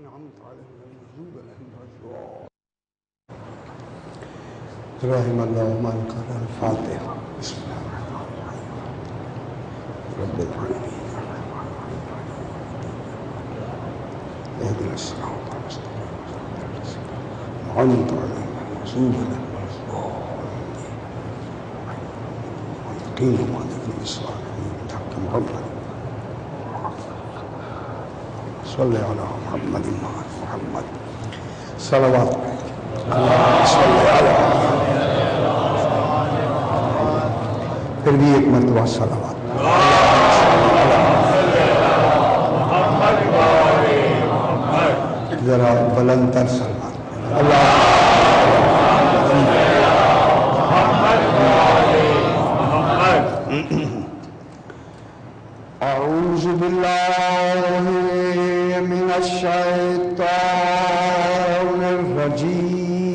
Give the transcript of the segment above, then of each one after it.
أنعمت عليهم المغضوب عليهم ولا الضالين. رحم الله من قرأ الفاتحة. بسم الله الرحمن الرحيم. رب العالمين اهدنا الصراط المستقيم أنعمت عليهم المغضوب عليهم ولا الضالين. ويقيموا ما ذكر الصالحين تحت محمد. صلی علی محمد وعلی محمد. صلوات اللہم صلی علی محمد. پھر بھی ایک مرتبہ صلوات. ذرا بلند تر صلوات. اعوذ باللہ من الشیطان الرجیم.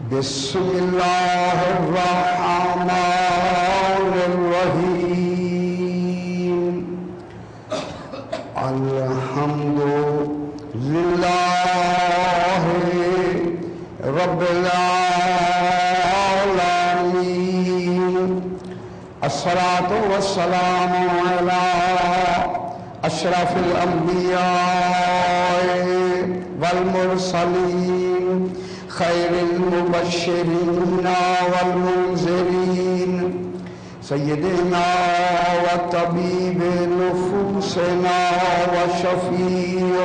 بسم اللہ الرحمن الرحیم. الحمد للہ رب العالمین. الصلاة والسلام على أشرف الأنبياء والمرسلين خير المبشرين والمنذرين سيدنا وطبيب نفوسنا وشفيع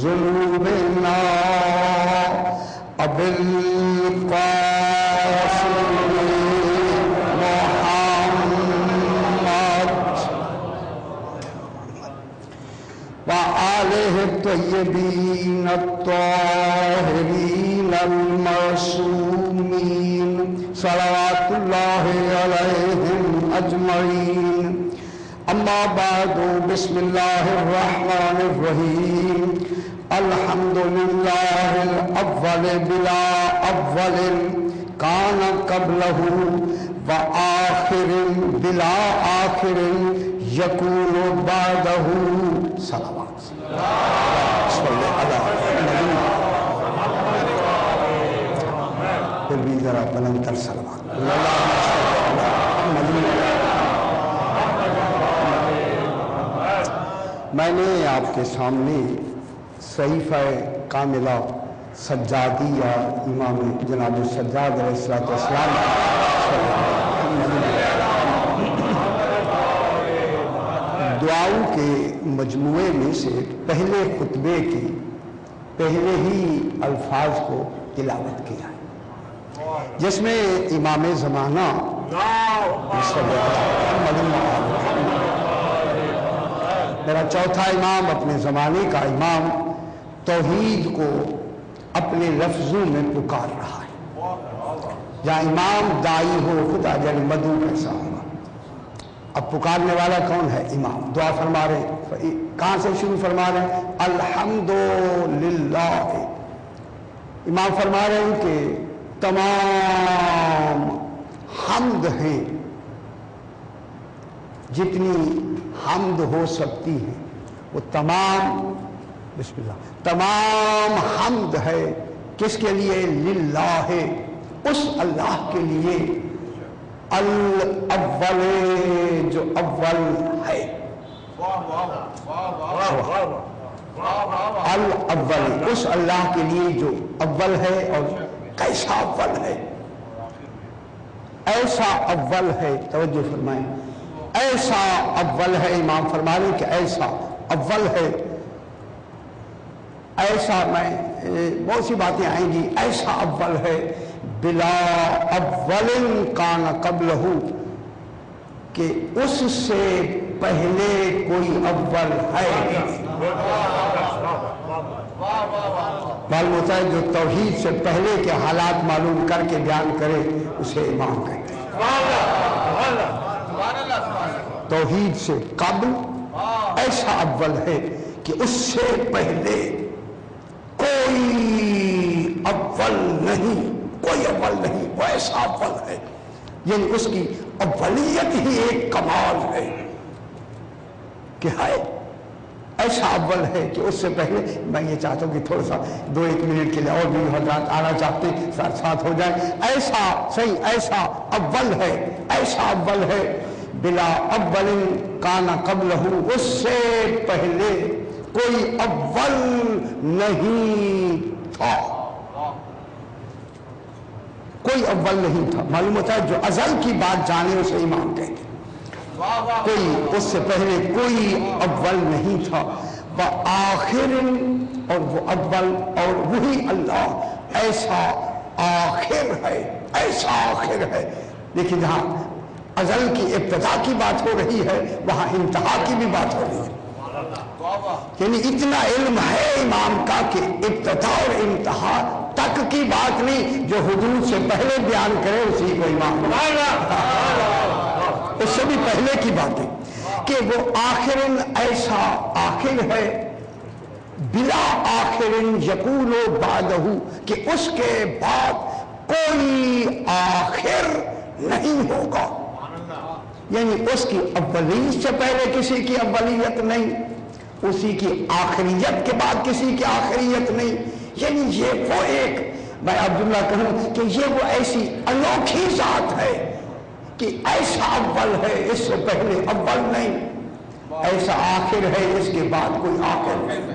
ذنوبنا أبي القاسم وآلہ الطیبین الطاہرین المعصومین صلوات اللہ علیہم اجمعین. اما بعد بسم اللہ الرحمن الرحیم. الحمد للہ الاول بلا اول کان قبلہ وآخر بلا آخر یکون بعدہ. صلوات. صلی اللہ پھر بھی ذرا بلند تر صلوات. میں نے آپ کے سامنے صحیفہ کاملہ سجادیہ امام جناب سجاد علیہ السلام دعاؤں کے مجموعے میں سے پہلے خطبے کے پہلے ہی الفاظ کو تلاوت کیا ہے، جس میں امام زمانہ میرا چوتھا امام، اپنے زمانے کا امام، توحید کو اپنے لفظوں میں پکار رہا ہے. جہاں امام دائی ہو خدا جل مدعو کیسا ہوگا. اب پکارنے والا کون ہے؟ امام. دعا فرما رہے ہیں، کہاں سے شروع فرما رہے ہیں؟ الحمدللہ. امام فرما رہے ہیں کہ تمام حمد ہیں، جتنی حمد ہو سکتی ہے وہ تمام، بسم اللہ، تمام حمد ہے کس کے لیے؟ للہ، اس اللہ کے لیے الاول جو اول ہے. الاول اس اللہ کے لیے جو اول ہے. اور کیسا اول ہے؟ ایسا اول ہے. توجہ فرمائیں، ایسا اول ہے. امام فرما رہے ہیں کہ ایسا اول ہے. ایسا، میں بہت سی باتیں آئیں گی. ایسا اول ہے بلا اول کان قبلہ، کہ اس سے پہلے کوئی اول ہے. معلوم ہوتا ہے جو توحید سے پہلے کے حالات معلوم کر کے بیان کرے اسے امام کہتے ہیں. توحید سے قبل ایسا اول ہے کہ اس سے پہلے کوئی اول نہیں، کوئی اول نہیں. وہ ایسا اول ہے، یعنی اس کی اولیت ہی ایک کمال ہے کہ ہے ایسا اول ہے کہ اس سے پہلے میں یہ چاہتا ہوں کہ تھوڑا سا 2-1 منٹ کے لیے اور بھی حضرات آنا چاہتے ہیں ساتھ ہو جائیں. ایسا صحیح ایسا اول ہے, ایسا اول ہے بلا اول کان قبلہ, اس سے پہلے کوئی اول نہیں تھا, کوئی اول نہیں تھا. معلوم ہوتا ہے جو ازل کی بات جانے اسے امام کہتے ہیں. کوئی اس سے پہلے کوئی اول نہیں تھا. وآخر, اور وہ اول اور وہی اللہ ایسا آخر ہے, ایسا آخر ہے. لیکن جہاں ازل کی ابتدا کی بات ہو رہی ہے وہاں انتہا کی بھی بات ہو رہی ہے. یعنی اتنا علم ہے امام کا کہ ابتدا اور انتہا تک کی بات نہیں, جو حدود سے پہلے بیان کرے اسی کو امام, اس سے بھی پہلے کی بات ہے کہ وہ آخر ایسا آخر ہے بلا آخر یکون بعدہ, کہ اس کے بعد کوئی آخر نہیں ہوگا. یعنی اس کی اولیت سے پہلے کسی کی اولیت نہیں, اسی کی آخریت کے بعد کسی کی آخریت نہیں. یعنی یہ وہ ایک, میں عبداللہ کہوں کہ یہ وہ ایسی انوکھی ذات ہے کہ ایسا اول ہے اس سے پہلے اول نہیں, ایسا آخر ہے اس کے بعد کوئی آخر نہیں.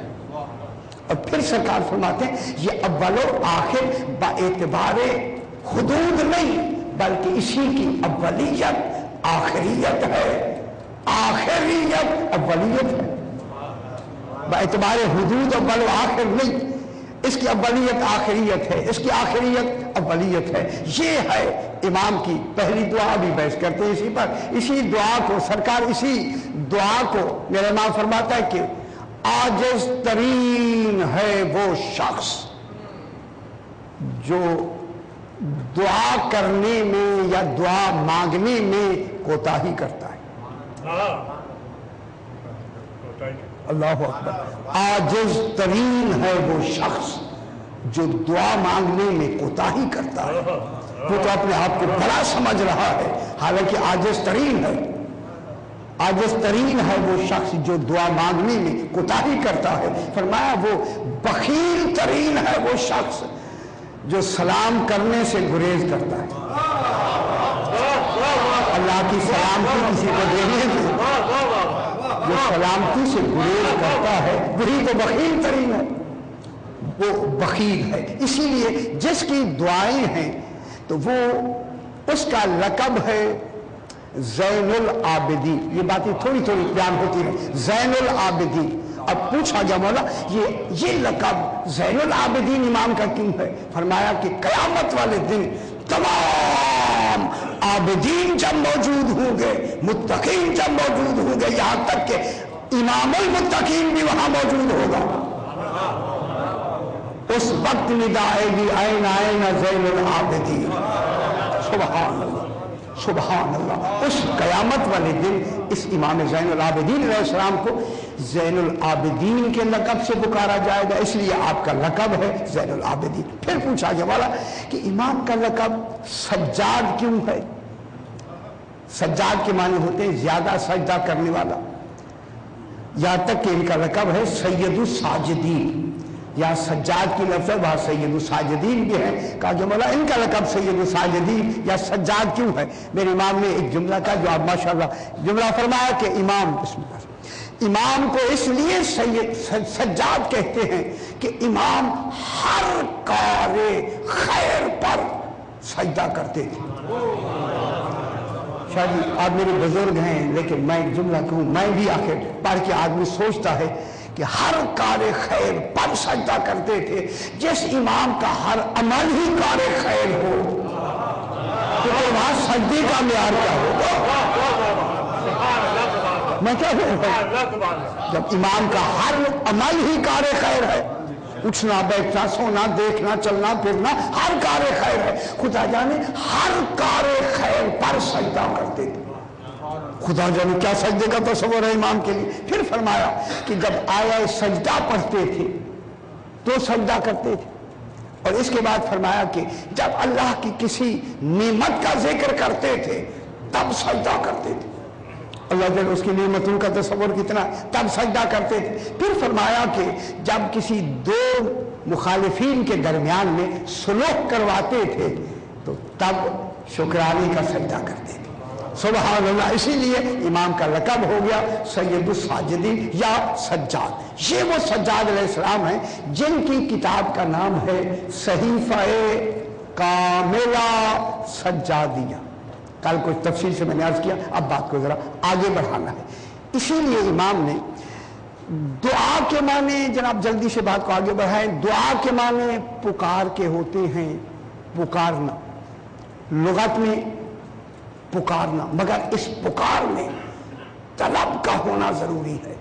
اور پھر سرکار فرماتے ہیں یہ اول و آخر با اعتبار حدود نہیں بلکہ اسی کی اولیت آخریت ہے, آخریت اولیت ہے. با اعتبار حدود اول و آخر نہیں, اس کی اولیت آخریت ہے, اس کی آخریت اولیت ہے. یہ ہے امام کی پہلی دعا. بھی بحث کرتے ہیں اسی پر. اسی دعا کو سرکار, اسی دعا کو میرا امام فرماتا ہے کہ عاجز ترین ہے وہ شخص جو دعا کرنے میں یا دعا مانگنے میں کوتاہی کرتا ہے. اللہ اکبر. عاجز ترین ہے وہ شخص جو دعا مانگنے میں کوتاہی کرتا ہے. وہ تو اپنے آپ کو بڑا سمجھ رہا ہے, حالانکہ عاجز ترین ہے. عاجز ترین ہے وہ شخص جو دعا مانگنے میں کوتاہی کرتا ہے. فرمایا وہ بخیل ترین ہے وہ شخص جو سلام کرنے سے گریز کرتا ہے. اللہ کی سلامتی کسی کو دینے سے جو سلامتی سے گریز کرتا ہے وہی تو بخیل ترین ہے, وہ بخیل ہے. اسی لیے جس کی دعائیں ہیں تو وہ اس کا لقب ہے زین العابدین. یہ باتیں تھوڑی تھوڑی بیان ہوتی ہیں. زین العابدین. اب پوچھا گیا مولا یہ لقب زین العابدین امام کا کیوں ہے؟ فرمایا کہ قیامت والے دن تمام عابدین جب موجود ہوں گے, متقین جب موجود ہوں گے, یہاں تک کہ امام المتقین بھی وہاں موجود ہوگا. اس وقت ندائے گی این این زین العابدین. سبحان اللہ, سبحان اللہ. اس قیامت والے دن اس امام زین العابدین علیہ السلام کو زین العابدین کے لقب سے پکارا جائے گا, اس لیے آپ کا لقب ہے زین العابدین. پھر پوچھا گیا والا کہ امام کا لقب سجاد کیوں ہے؟ سجاد کے معنی ہوتے ہیں زیادہ سجدہ کرنے والا, یہاں تک کہ ان کا لقب ہے سید الساجدین. یا سجاد کی لفظ ہے وہاں سید الساجدین بھی ہے. کہا کہ مولا ان کا لقب سید الساجدین یا سجاد کیوں ہے؟ میرے امام نے ایک جملہ کا جو آپ ماشاءاللہ جملہ فرمایا کہ امام کو اس لیے سجاد کہتے ہیں کہ امام ہر کار خیر پر سجدہ کرتے تھے. شاید آپ میرے بزرگ ہیں لیکن میں ایک جملہ کہوں, میں بھی آخر پڑھ کے آدمی سوچتا ہے کہ ہر کار خیر پر سجدہ کرتے تھے. جس امام کا ہر عمل ہی کار خیر ہو تو وہاں سجدے کا معیار کیا ہوگا؟ میں کیا کہوں, جب امام کا ہر عمل ہی کار خیر ہے, اٹھنا بیٹھنا سونا دیکھنا چلنا پھرنا ہر کار خیر ہے. خدا جانے ہر کار خیر پر سجدہ کرتے تھے. خدا جانے کیا سجدے کا تصور ہے امام کے لیے. پھر فرمایا کہ جب آیا سجدہ پڑھتے تھے تو سجدہ کرتے تھے, اور اس کے بعد فرمایا کہ جب اللہ کی کسی نعمت کا ذکر کرتے تھے تب سجدہ کرتے تھے. اللہ جل اس کی نعمتوں کا تصور کتنا، تب سجدہ کرتے تھے۔ پھر فرمایا کہ جب کسی دو مخالفین کے درمیان میں صلح کرواتے تھے تو تب شکرانے کا سجدہ کرتے تھے۔ سبحان اللہ، اسی لیے امام کا لقب ہو گیا سید الساجدین یا سجاد۔ یہ وہ سجاد علیہ السلام ہیں جن کی کتاب کا نام ہے صحیفہ کاملہ سجادیہ۔ کل کچھ تفصیل سے میں نے عرض کیا، اب بات کو ذرا آگے بڑھانا ہے۔ اسی لیے امام نے دعا کے معنی، جناب جلدی سے بات کو آگے بڑھائیں، دعا کے معنی پکار کے ہوتے ہیں، پکارنا لغت میں پکارنا، مگر اس پکار میں طلب کا ہونا ضروری ہے،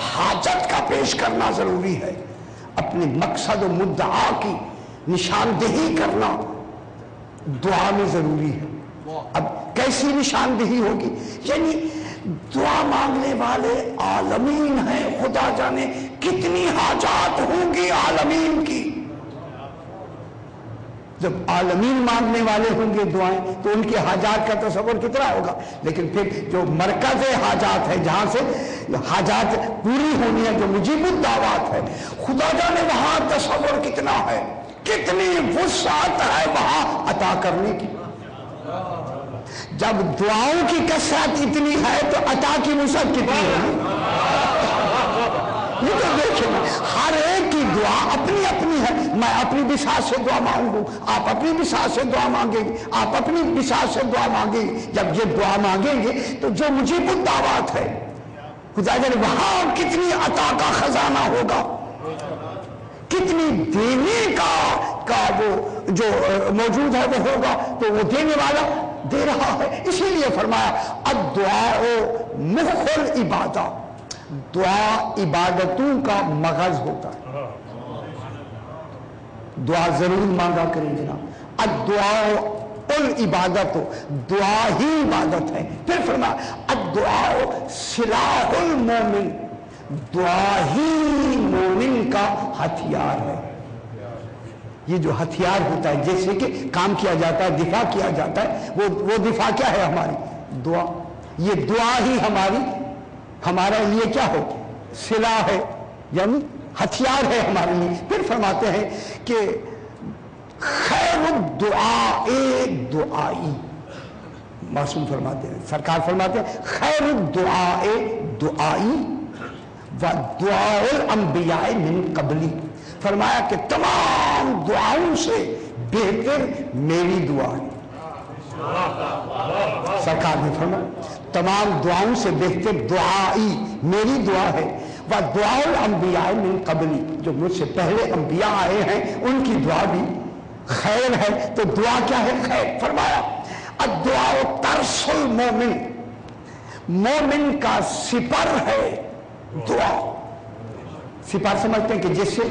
حاجت کا پیش کرنا ضروری ہے، اپنے مقصد و مدعا کی نشاندہی کرنا دعا میں ضروری ہے۔ اب کیسی نشاندہی ہوگی؟ یعنی دعا مانگنے والے عالمین ہیں، خدا جانے کتنی حاجات ہوں گی عالمین کی۔ جب عالمین مانگنے والے ہوں گے دعائیں تو ان کے حاجات کا تصور کتنا ہوگا، لیکن پھر جو مرکز حاجات ہے، جہاں سے حاجات پوری ہونی ہے، جو مجیب الدعوات ہے، خدا جانے وہاں تصور کتنا ہے، کتنی وسعت ہے وہاں عطا کرنے کی۔ جب دعاؤں کی کثرت اتنی ہے تو عطا کی وسعت کتنی ہے؟ یہ تو دیکھیں، ہر ایک کی دعا اپنی اپنی ہے۔ میں اپنی بساط سے دعا مانگوں، آپ اپنی بساط سے دعا مانگیں گے، آپ اپنی بساط سے دعا مانگیں گے۔ جب یہ دعا مانگیں گے تو جو مجیب الدعوات ہے، خدا جانے وہاں کتنی عطا کا خزانہ ہوگا، کتنی دینے کا وہ جو موجود ہے وہ ہوگا، تو وہ دینے والا دے رہا ہے۔ اسی لیے فرمایا الدعاء مخ العبادہ، دعا عبادتوں کا مغز ہوتا ہے۔ دعا ضرور مانگا کریں جناب، الدعاء العبادت، دعا ہی عبادت ہے۔ پھر فرمایا الدعاء سلاح المومن، دعا ہی مومن کا ہتھیار ہے۔ یہ جو ہتھیار ہوتا ہے، جیسے کہ کام کیا جاتا ہے، دفاع کیا جاتا ہے، وہ دفاع کیا ہے ہماری؟ دعا۔ یہ دعا ہی ہمارا لیے کیا ہے؟ سلاح ہے، یعنی ہتھیار ہے ہمارے لیے۔ پھر فرماتے ہیں کہ خیر الدعاء دعائی، معصوم فرماتے ہیں، سرکار فرماتے ہیں خیر الدعاء دعائی ودعاء الانبیاء من قبلی، فرمایا کہ تمام دعاؤں سے بہتر میری دعا ہے۔ سرکار نے فرمایا تمام دعاؤں سے بہتر دعائی میری دعا ہے، وَدُعَاءُ الْأَنْبِيَاءِ مِنْ قَبْلِ، جو مجھ سے پہلے انبیاء آئے ہیں ان کی دعا بھی خیر ہے۔ تو دعا کیا ہے؟ خیر۔ فرمایا الدعاء ترس المومن، مومن کا سپر ہے دعا۔ سپر سمجھتے ہیں کہ جس سے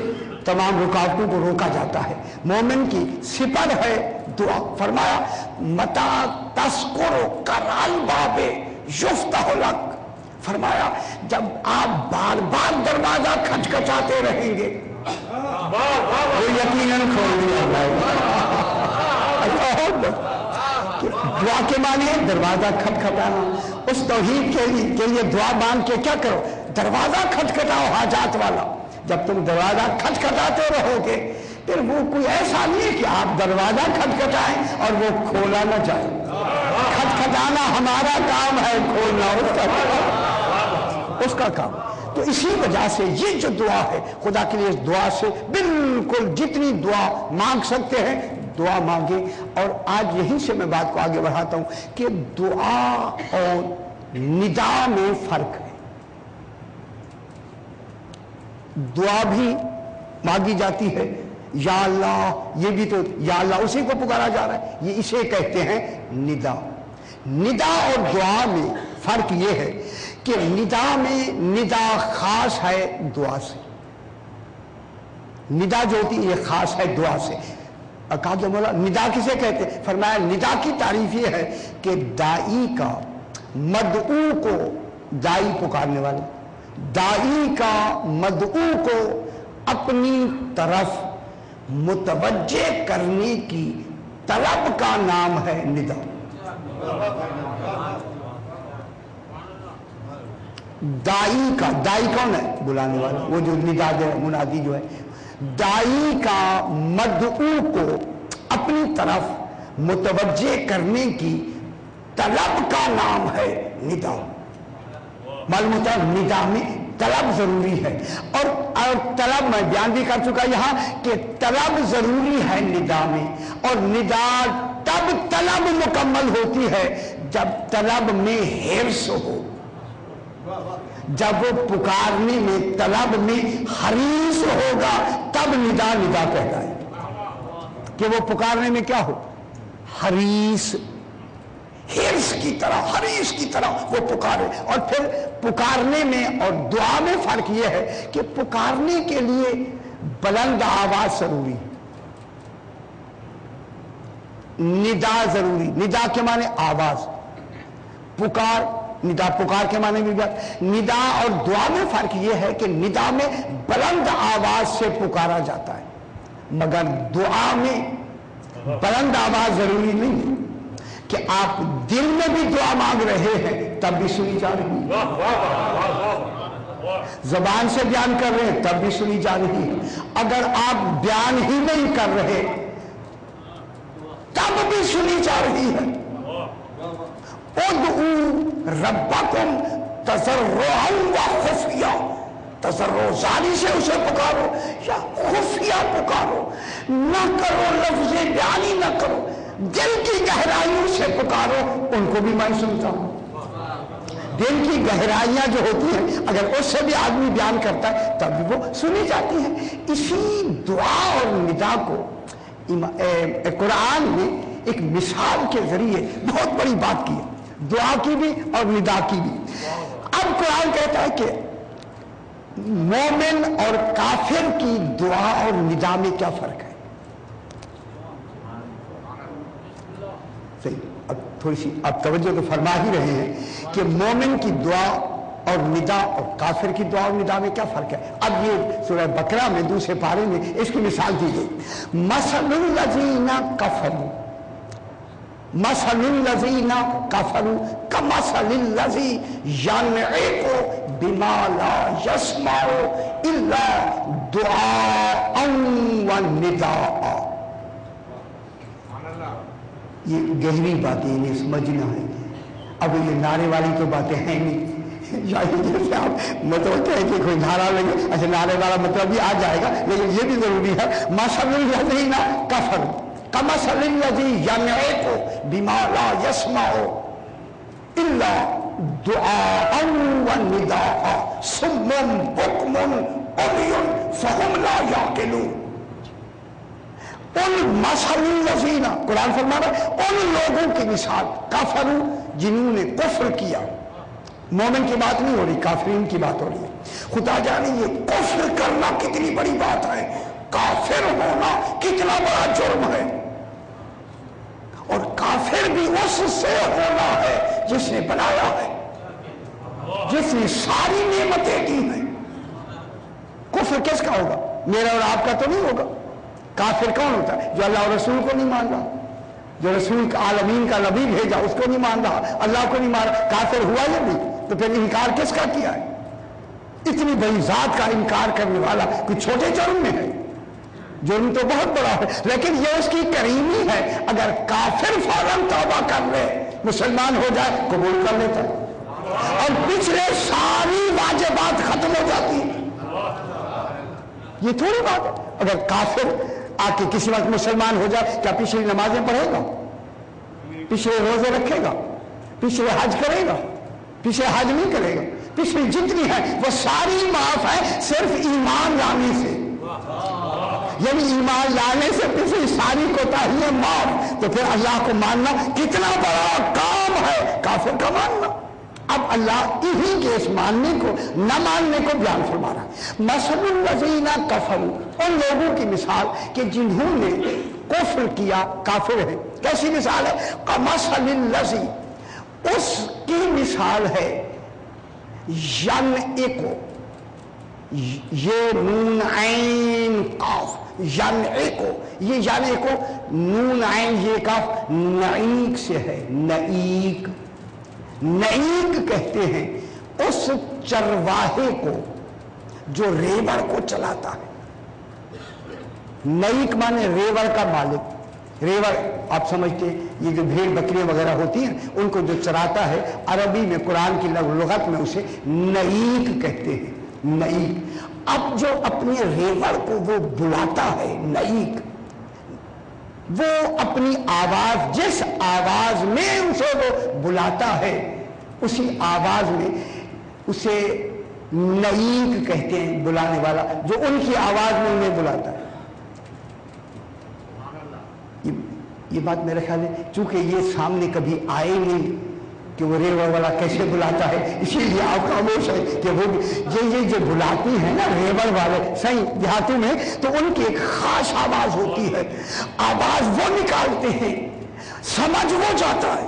تمام رکاوٹوں کو روکا جاتا ہے، مومن کی سپر ہے دعا۔ فرمایا متا تذکر کرال باب یفتح لک، فرمایا جب آپ بار بار دروازہ کھچکچاتے رہیں گے وہ یقیناً کھول دیا جائے گا۔ دعا کے معنی ہے دروازہ کھٹکھٹانا۔ اس توحید کے لیے دعا مانگ کے کیا کرو؟ دروازہ کھٹکھٹاؤ حاجات والا۔ جب تم دروازہ کھٹکھٹاتے رہو گے پھر وہ کوئی ایسا نہیں ہے کہ آپ دروازہ کھٹکھٹائیں اور وہ کھولا نہ جائے۔ کھٹکھٹانا ہمارا کام ہے، کھولنا اس کا کام۔ تو اسی وجہ سے یہ جو دعا ہے، خدا کے لیے اس دعا سے بالکل جتنی دعا مانگ سکتے ہیں دعا مانگیں۔ اور آج یہیں سے میں بات کو آگے بڑھاتا ہوں کہ دعا اور ندا میں فرق ہے۔ دعا بھی مانگی جاتی ہے، یا اللہ، یہ بھی تو یا اللہ اسی کو پکارا جا رہا ہے، یہ اسے کہتے ہیں ندا۔ ندا اور دعا میں فرق یہ ہے کہ ندا میں ندا خاص ہے دعا سے، ندا جو ہوتی ہے یہ خاص ہے دعا سے۔ کہا کہ مولا ندا کسے کہتے ہیں؟ فرمایا ندا کی تعریف یہ ہے کہ دائی کا مدعو کو، دائی پکارنے والا، دائی کا مدعو کو اپنی طرف متوجہ کرنے کی طلب کا نام ہے ندا۔ دائی کا، دائی کون ہے؟ بلانے والا، وہ جو ندا دے منادی جو ہے، دائی کا مدعو کو اپنی طرف متوجہ کرنے کی طلب کا نام ہے ندا۔ معلوم ہوتا ہے ندا میں طلب ضروری ہے، اور طلب میں بیان بھی کر چکا یہاں کہ طلب ضروری ہے ندا میں، اور ندا تب طلب مکمل ہوتی ہے جب طلب میں حرص ہو، جب وہ پکارنے میں طلب میں حریص ہوگا تب ندا ندا کہلائے، کہ وہ پکارنے میں کیا ہو؟ حریص، حرص کی طرح، حریص کی طرح وہ پکارے۔ اور پھر پکارنے میں اور دعا میں فرق یہ ہے کہ پکارنے کے لیے بلند آواز ضروری، ندا ضروری، ندا کے معنی آواز، پکار، ندا پکار کے معنی بھی بات۔ ندا اور دعا میں فرق یہ ہے کہ ندا میں بلند آواز سے پکارا جاتا ہے، مگر دعا میں بلند آواز ضروری نہیں، کہ آپ دل میں بھی دعا مانگ رہے ہیں تب بھی سنی جا رہی ہے، زبان سے بیان کر رہے ہیں تب بھی سنی جا رہی ہے، اگر آپ بیان ہی نہیں کر رہے تب بھی سنی جا رہی ہے۔ ادعوا ربکم تضرعا وخفیا، تضرع زاری سے اسے پکارو یا خفیہ پکارو، نہ کرو لفظ بیانی، نہ کرو، دل کی گہرائیوں سے پکارو، ان کو بھی میں سنتا ہوں۔ دل کی گہرائیاں جو ہوتی ہیں اگر اس سے بھی آدمی بیان کرتا ہے تب بھی وہ سنی جاتی ہیں۔ اسی دعا اور ندا کو قرآن میں ایک مثال کے ذریعے بہت بڑی بات کی ہے، دعا کی بھی اور ندا کی بھی۔ اب قرآن کہتا ہے کہ مومن اور کافر کی دعا اور ندا میں کیا فرق ہے؟ صحیح، اب تھوڑی سی آپ توجہ تو فرما ہی رہے ہیں کہ مومن کی دعا اور ندا اور کافر کی دعا اور ندا میں کیا فرق ہے۔ اب یہ سورہ بقرہ میں دوسرے پارے میں اس کی مثال دی گئی، مثل الذین کفروا، مثل الذین کفروا کمثل الذی ینعق بما لا یسمع الا دعاء ونداء۔ یہ گہری باتیں انہیں سمجھنا ہے۔ اب یہ نعرے والی تو باتیں ہیں نہیں، جیسے آپ مطلب کہیں کہ کوئی نعرہ لگے، اچھا نعرے والا مطلب بھی آ جائے گا، لیکن یہ بھی ضروری ہے مثل الذین کفروا کمثل الذی ینعق بما لا یسمع الا دعاء ونداء صم بکم عمی فہم لا یعقلون۔ ان مثل الذین، قرآن فرما رہا ہے ان لوگوں کی مثال، کفروا جنہوں نے کفر کیا، مومن کی بات نہیں ہو رہی، کافرین کی بات ہو رہی ہے۔ خدا جانے یہ کفر کرنا کتنی بڑی بات ہے، کافر ہونا کتنا بڑا جرم ہے، اور کافر بھی اس سے ہونا ہے جس نے بنایا ہے، جس نے ساری نعمتیں دی ہیں۔ کفر کس کا ہوگا؟ میرا اور آپ کا تو نہیں ہوگا۔ کافر کون ہوتا ہے؟ جو اللہ اور رسول کو نہیں مان رہا، جو رسول عالمین کا نبی بھیجا اس کو نہیں مان رہا، اللہ کو نہیں مان رہا، کافر ہوا یا نہیں؟ تو پھر انکار کس کا کیا ہے؟ اتنی بڑی ذات کا انکار کرنے والا کوئی چھوٹے جرم میں ہے؟ جرم تو بہت بڑا ہے، لیکن یہ اس کی کریمی ہے، اگر کافر فوراً توبہ کر لے، مسلمان ہو جائے، قبول کر لیتا ہے، اور پچھلے ساری واجبات ختم ہو جاتی ہیں۔ یہ تھوڑی بات ہے، اگر کافر آ کے کسی وقت مسلمان ہو جائے، کیا پچھلی نمازیں پڑھے گا، پچھلے روزے رکھے گا، پچھلے حج کرے گا؟ پچھلے حج نہیں کرے گا، پچھلی جتنی ہے وہ ساری معاف ہے صرف ایمان لانے سے، یعنی ایمان لانے سے پچھلی ساری کوتاہیاں معاف۔ تو پھر اللہ کو ماننا کتنا بڑا کام ہے، کافر کا ماننا۔ اب اللہ انہی کے اس ماننے کو نہ ماننے کو بیان فرما رہا ہے۔ مثل الذین کفروا، ان لوگوں کی مثال کہ جنہوں نے کفر کیا، کافر ہے، کیسی مثال ہے؟ کمثل الذی، اس کی مثال ہے ینعق، یہ نون عین قاف، ینعق، یہ ینعق نون عین یہ کاف نعیق سے ہے، نعیق، نعیق کہتے ہیں उस चरवाहे को जो रेवड़ को चलाता है। नईक माने रेवड़ का मालिक। रेवड़ आप समझते हैं, ये जो भेड़ बकरियां वगैरह होती हैं उनको जो चराता है, अरबी में कुरान की लुगत में उसे नईक कहते हैं। नईक। अब जो अपने रेवड़ को वो बुलाता है, नईक, वो अपनी आवाज, जिस आवाज में उसे वो बुलाता है, उसी आवाज में उसे नईक कहते हैं, बुलाने वाला, जो उनकी आवाज में उन्हें बुलाता है। ये बात मेरे ख्याल है, चूंकि ये सामने कभी आए नहीं कि वो रेवड़ वाला कैसे बुलाता है, इसीलिए आप खामोश है कि वो ये जो बुलाती है ना रेवड़ वाले सही देहातों में, तो उनकी एक खास आवाज होती है। आवाज वो निकालते हैं, समझ वो जाता है।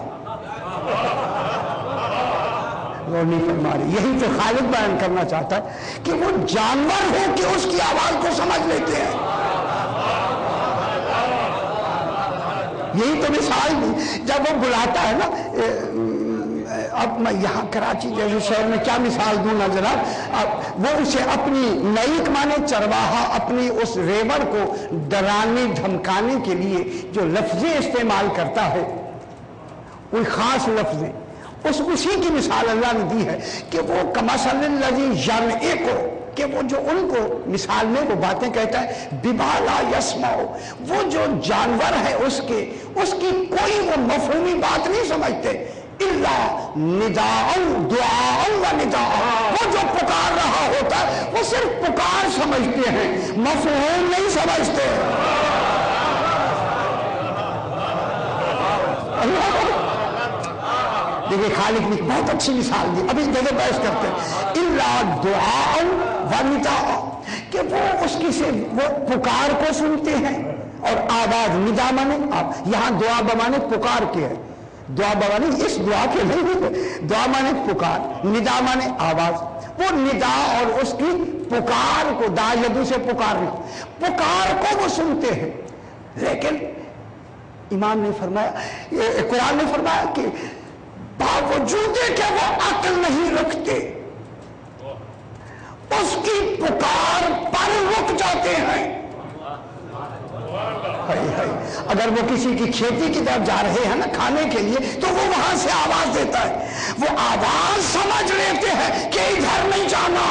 वो नहीं फरमा रहे, यही तो खालिद बयान करना चाहता है कि वो जानवर हो कि उसकी आवाज को समझ लेते हैं। यही तो मिसाल भी जब वो बुलाता है ना, अब मैं यहाँ कराची जैसे शहर में क्या मिसाल दूं ना जनाब, वो उसे अपनी नईक माने चरवाहा अपनी उस रेवड़ को डराने धमकाने के लिए जो लफ्ज़ें इस्तेमाल करता है, कोई खास लफ्ज़ें, उसी की मिसाल अल्लाह ने दी है कि वो कमसलिल्लज़ी यनइक़ु, कि वो जो उनको मिसाल में वो बातें कहता है, बिबाला यस्माओ, वो जो जानवर है उसकी कोई वो मफहूमी बात नहीं समझते, इल्ला निदाअन दुआअन व निदाअन, वो जो पुकार रहा होता है वो सिर्फ पुकार समझते हैं, मफहूम नहीं समझते। देखिए खालिक ने बहुत अच्छी मिसाल दी, अभी जगह बहस करते हैं, इल्ला दुआअन व निदाअन, कि वो उसकी से वो पुकार को सुनते हैं और आवाज, निदा माने आप, यहाँ दुआ बमाने पुकार के है, दुआ बमाने इस दुआ के नहीं है, दुआ माने पुकार, निदा माने आवाज, वो निदा और उसकी पुकार को, दा यदू से पुकारना, पुकार को वो सुनते हैं। लेकिन इमाम ने फरमाया, कुरान ने फरमाया कि बावजूद कि वो अक्ल नहीं रखते, उसकी पुकार पर रुक जाते हैं। अगर वो किसी की खेती की तरफ जा रहे हैं ना खाने के लिए, तो वो वहां से आवाज देता है, वो आवाज समझ लेते हैं कि इधर नहीं जाना।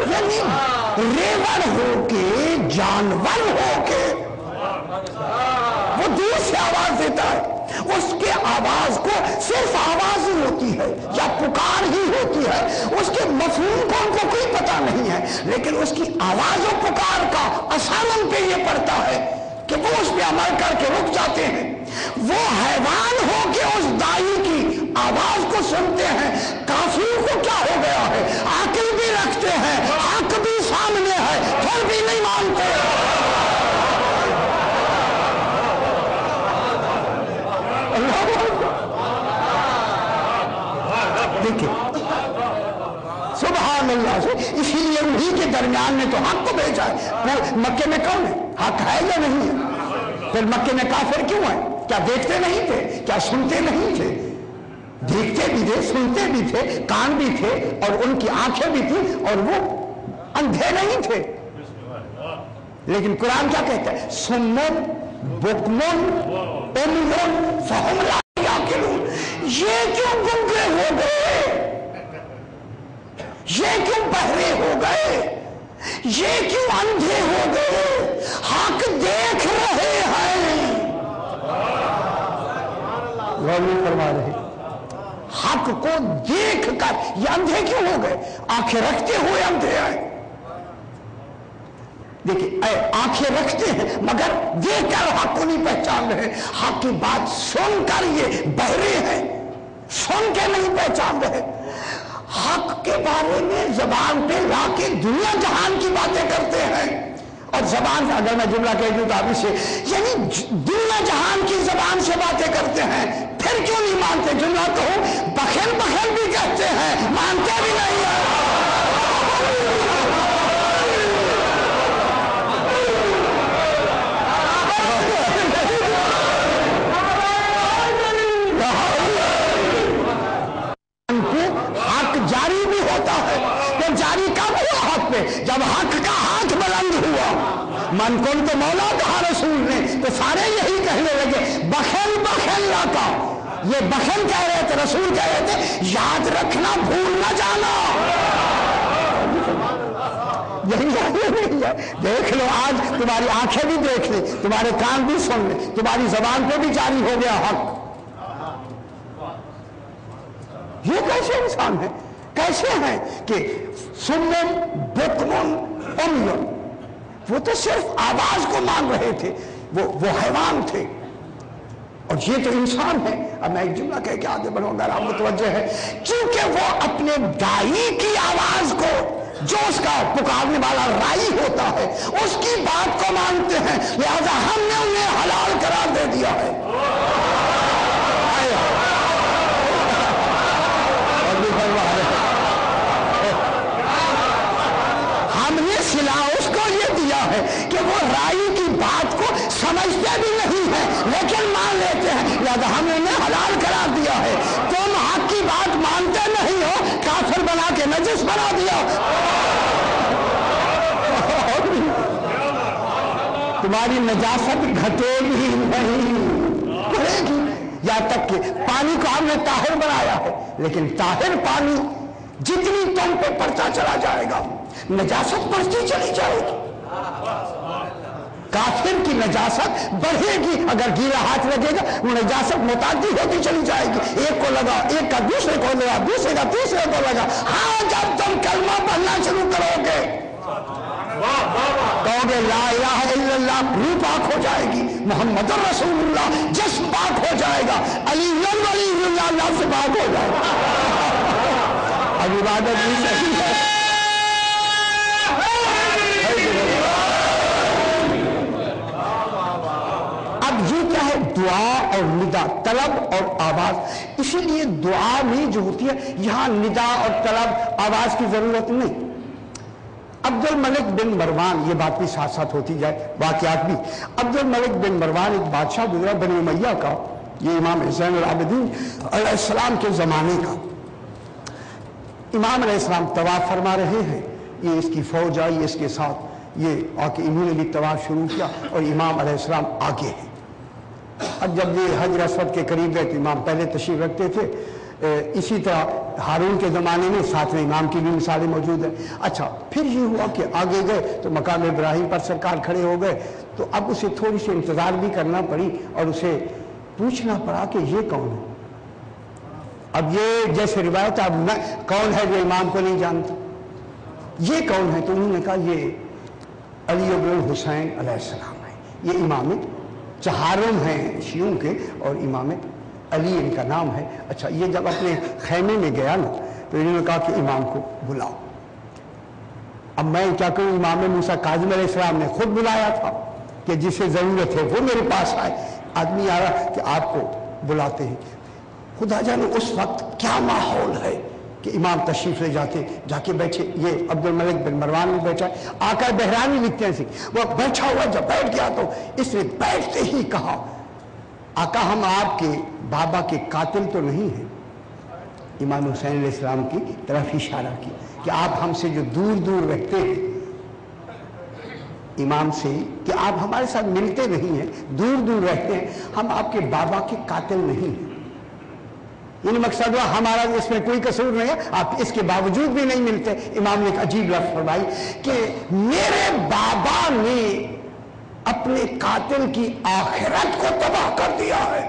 यानी रेवड़ होके, जानवर होके वो दूर से आवाज देता है, उसके आवाज को सिर्फ आवाज ही होती है या पुकार ही होती है, उसके मफहूम को उनको कोई पता नहीं है, लेकिन उसकी आवाज और पुकार का असर उन पे ये पड़ता है कि वो उस पर अमल करके रुक जाते हैं। वो हैवान हो के उस दाई की आवाज को सुनते हैं। काफिर को क्या हो गया है, अक्ल भी रखते हैं, हक भी सामने है, फिर भी नहीं मानते। देखिए सुभान अल्लाह से, इसीलिए उन्हीं के दरमियान में तो हक को भेजा है। मक्के में कौन है, हक है या नहीं है? फिर मक्के में काफिर क्यों है? क्या देखते नहीं थे, क्या सुनते नहीं थे? देखते भी थे, सुनते भी थे, कान भी थे और उनकी आंखें भी थी और वो अंधे नहीं थे। लेकिन कुरान क्या कहता है, सुम्मुन बुकमुन उम्मुन फहुम ला याकिलून, ये क्यों गुंगे हो गए, ये क्यों बहरे हो गए, ये क्यों अंधे हो गए? हक देख रहे हैं, गौर फरमा रहे, हक को देख कर ये अंधे क्यों हो गए? आंखें रखते हुए अंधे आए। देखिए आंखें रखते हैं मगर देखकर हक को नहीं पहचान रहे, हक की बात सुनकर ये बहरे हैं, सुन के नहीं पहचान रहे। हक के बारे में जबान पे लाके दुनिया जहान की बातें करते हैं, और जबान अगर मैं जुमला कह दूं तो अभी से, यानी दुनिया जहान की जबान से बातें करते हैं, फिर क्यों नहीं मानते? जुमला तो बखेल बखेल भी कहते हैं, मानते भी नहीं है। को उनको मौला कहा रसूल ने, तो सारे यही कहने लगे बखल बखल लाका। ये बखल कह रहे थे, रसूल कह रहे थे याद रखना, भूल न जाना। यही नहीं है। देख लो, आज तुम्हारी आंखें भी देख ले, तुम्हारे कान भी सुन ले, तुम्हारी जबान पे भी जारी हो गया हक। ये कैसे इंसान है? कैसे हैं कि सुम्मुन बुकमुन उम्युन, वो तो सिर्फ आवाज को मान रहे थे, वो हैवान थे, और ये तो इंसान है। अब मैं एक जुमला कह के आगे बढ़ूंगा, आप मुतवज्जे है, क्योंकि वो अपने दाई की आवाज को, जो उसका पुकारने वाला राई होता है, उसकी बात को मानते हैं, लिहाजा हमने उन्हें हलाल करार दे दिया है। हमने सिला उसको ये दिया है कि वो राई की बात को समझते भी नहीं है लेकिन मान लेते हैं, लिहाजा हमने उन्हें हलाल करार दिया है। तुम हक की बात मानते नहीं हो, काफिर बना के नजिस बना दिया। तुम्हारी नजासत घटेगी नहीं, बढ़ेगी, या तक कि पानी को हमने ताहिर बनाया है, लेकिन ताहिर पानी जितनी तुम पे पड़ता चला जाएगा, नजासत बढ़ती चली जाएगी। काफिर की नजासत बढ़ेगी, अगर गीला हाथ लगेगा वो नजासत मुतादी होती चली जाएगी। एक को लगा, एक का दूसरे को लगा, दूसरे का तीसरे को लगा। हाँ, जब तुम कलमा पढ़ना शुरू करोगे, कहोगे ला इलाहा इल्लल्लाह, रूह पाक हो जाएगी, मोहम्मद रसूलुल्लाह जिस्म पाक हो जाएगा, अली वलीउल्लाह लफ्ज़ पाक हो जाएगा। अब इबादत भी सही है। अब ये क्या है? दुआ और निदा, तलब और आवाज। इसीलिए दुआ में जो होती है, यहां निदा और तलब आवाज की जरूरत नहीं। अब्दुल मलिक बिन मरवान, ये बात भी साथ साथ होती जाए, वाकयात भी। अब्दुल मलिक बिन मरवान एक बादशाह गुजरा बनी उमैया का, ये इमाम हुसैन अल-आबिदीन अलैहिस्सलाम के जमाने का। इमाम अलैहिस्सलाम तवाफ फरमा रहे हैं, ये इसकी फौज आई इसके साथ, ये आके इन्होंने भी तवाफ शुरू किया और इमाम अलैहिस्सलाम आगे हैं। अब जब ये हजर अस्वद के करीब गए तो इमाम पहले तशरीफ रखते थे। इसी तरह हारून के ज़माने में साथ में इमाम की भी मिसालें मौजूद है। अच्छा, फिर ये हुआ कि आगे गए तो मकाम इब्राहिम पर सरकार खड़े हो गए, तो अब उसे थोड़ी सी इंतज़ार भी करना पड़ी और उसे पूछना पड़ा कि ये कौन है। अब ये जैसे रिवायत, अब न कौन है जो इमाम को नहीं जानता, ये कौन है? तो उन्होंने कहा ये अली इब्न हुसैन अलैहिस्सलाम है, ये इमाम चहारुम हैं शियों के और इमाम अली इनका नाम है। अच्छा, ये जब अपने खैमे में गया ना तो इन्होंने कहा कि इमाम को बुलाओ। अब मैं क्या करूं, इमाम मूसा काज़िम अलैहिस्सलाम ने खुद बुलाया था कि जिसे जरूरत है वो मेरे पास आए। आदमी आ रहा कि आपको बुलाते हैं। खुदा जाने उस वक्त क्या माहौल है कि इमाम तशरीफ ले जाके बैठे। ये अब्दुल मलिक बिन मरवान में बैठा, आका बहरानी लिखते हैं, वो बैठा हुआ जब बैठ गया तो इसने बैठते ही कहा, आका हम आपके बाबा के कातिल तो नहीं हैं। इमाम हुसैन अलैहिस्सलाम की तरफ इशारा किया कि आप हमसे जो दूर दूर रहते हैं इमाम से, कि आप हमारे साथ मिलते नहीं हैं, दूर दूर रहते हैं, हम आपके बाबा के कातिल नहीं हैं। यानी मकसद हुआ हमारा इसमें कोई कसूर नहीं है, आप इसके बावजूद भी नहीं मिलते। इमाम ने एक अजीब लफ्ज़ फरमाई कि मेरे बाबा ने अपने कातिल की आखिरत को तबाह कर दिया है,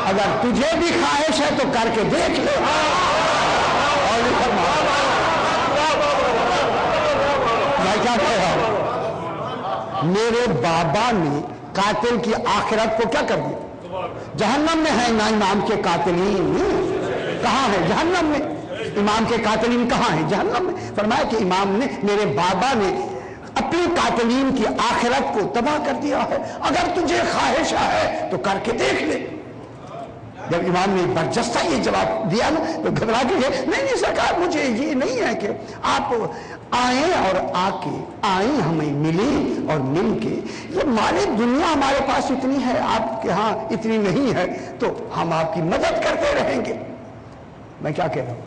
अगर तुझे भी ख्वाहिश है तो करके देख ले। और मैं क्या कह रहा हूं, मेरे बाबा ने कातिल की आखिरत को क्या कर दिया? जहन्नम में है ना इमाम के कातिलीन, कहाँ है? जहन्नम में। इमाम के कातिलीन कहाँ है? जहन्नम में। फरमाया कि इमाम ने, मेरे बाबा ने अपनी कातिलीन की आखिरत को तबाह कर दिया है, अगर तुझे ख्वाहिश है तो करके देख ले। जब इमाम ने बरजस्ता ये जवाब दिया ना तो घबरा के गए, नहीं सरकार, मुझे ये नहीं है कि आप आए और आके आए हमें मिले और मिल के, ये माले दुनिया हमारे पास इतनी है, आपके यहाँ इतनी नहीं है, तो हम आपकी मदद करते रहेंगे। मैं क्या कह रहा हूँ,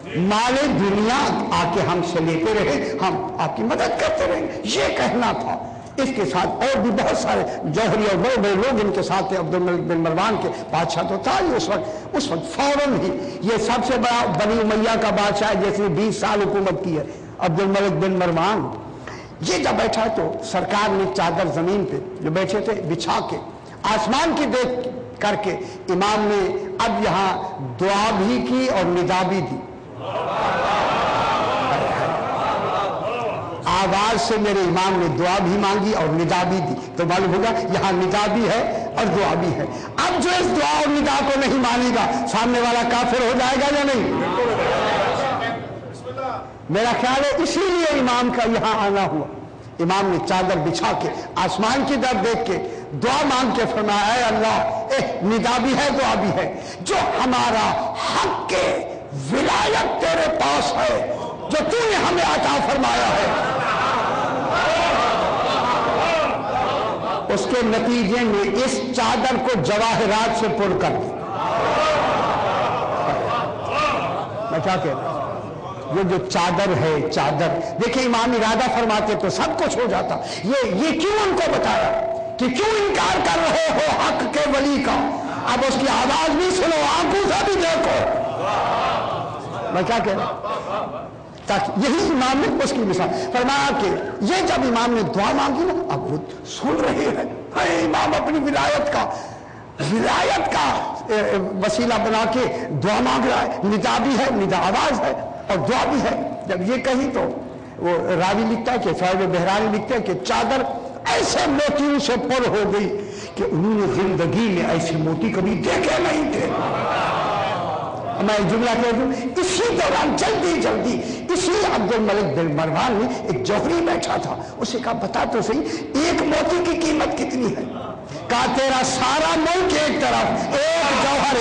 माले दुनिया आके हमसे लेते रहे, हम आपकी मदद करते रहेंगे, ये कहना था। इसके साथ और भी बहुत सारे जौहरी और बड़े बड़े लोग इनके साथ थे। अब्दुल मलिक बिन मरवान के बादशाह तो था ही उस वक्त फौरन ही ये सबसे बड़ा बनी उमैया का बादशाह जिसने 20 साल हुकूमत की है, अब्दुल मलिक बिन मरवान। ये जब बैठा तो सरकार ने चादर जमीन पे जो बैठे थे बिछा के आसमान की देख करके इमाम ने अब यहाँ दुआ भी की और निदा भी दी। आवाज से मेरे इमाम ने दुआ भी मांगी और निदा भी दी, तो मालूम होगा यहाँ निदा भी है और दुआ भी है। अब जो इस दुआ और निदा को नहीं मानेगा सामने वाला काफिर हो जाएगा या नहीं? मेरा ख्याल है इसीलिए इमाम का यहाँ आना हुआ। इमाम ने चादर बिछा के आसमान की तरफ देख के दुआ मांग के फरमाया, ऐ अल्लाह, निदा भी है दुआ भी है, जो हमारा हक के विलायत तेरे पास है जो तूने हमें अता फरमाया है, उसके नतीजे में इस चादर को जवाहरात से पुर कर दे। मैं क्या कह रहा हूं, ये जो चादर है, चादर देखिए इमाम इरादा फरमाते तो सब कुछ हो जाता। ये क्यों उनको बताया कि क्यों इनकार कर रहे हो हक के वली का? अब उसकी आवाज भी सुनो, आंखों से भी देखो। मैं क्या कह रहा हूं, ताकि यही इमाम ने उसकी मिसाल फरमाया कि ये जब इमाम ने दुआ मांगी ना, अब वो सुन रहे हैं, इमाम अपनी विलायत का वसीला बना के दुआ मांग रहा है। निदा भी है, निदा आवाज है और दुआ भी है। जब ये कही तो वो रावी लिखता है कि साहिब बहरानी लिखते हैं कि चादर ऐसे मोतियों से पुर हो गई कि उन्होंने जिंदगी में ऐसे मोती कभी देखे नहीं थे। मैं एक जुमला कह दूं, इसी दौरान जल्दी इसी अब्दुल मलिक बिन मरवान ने एक जौहरी बैठा था, उसे कहा बता तो सही एक मोती की कीमत कितनी है? कहा तेरा सारा मुल्क एक तरफ, एक जौहर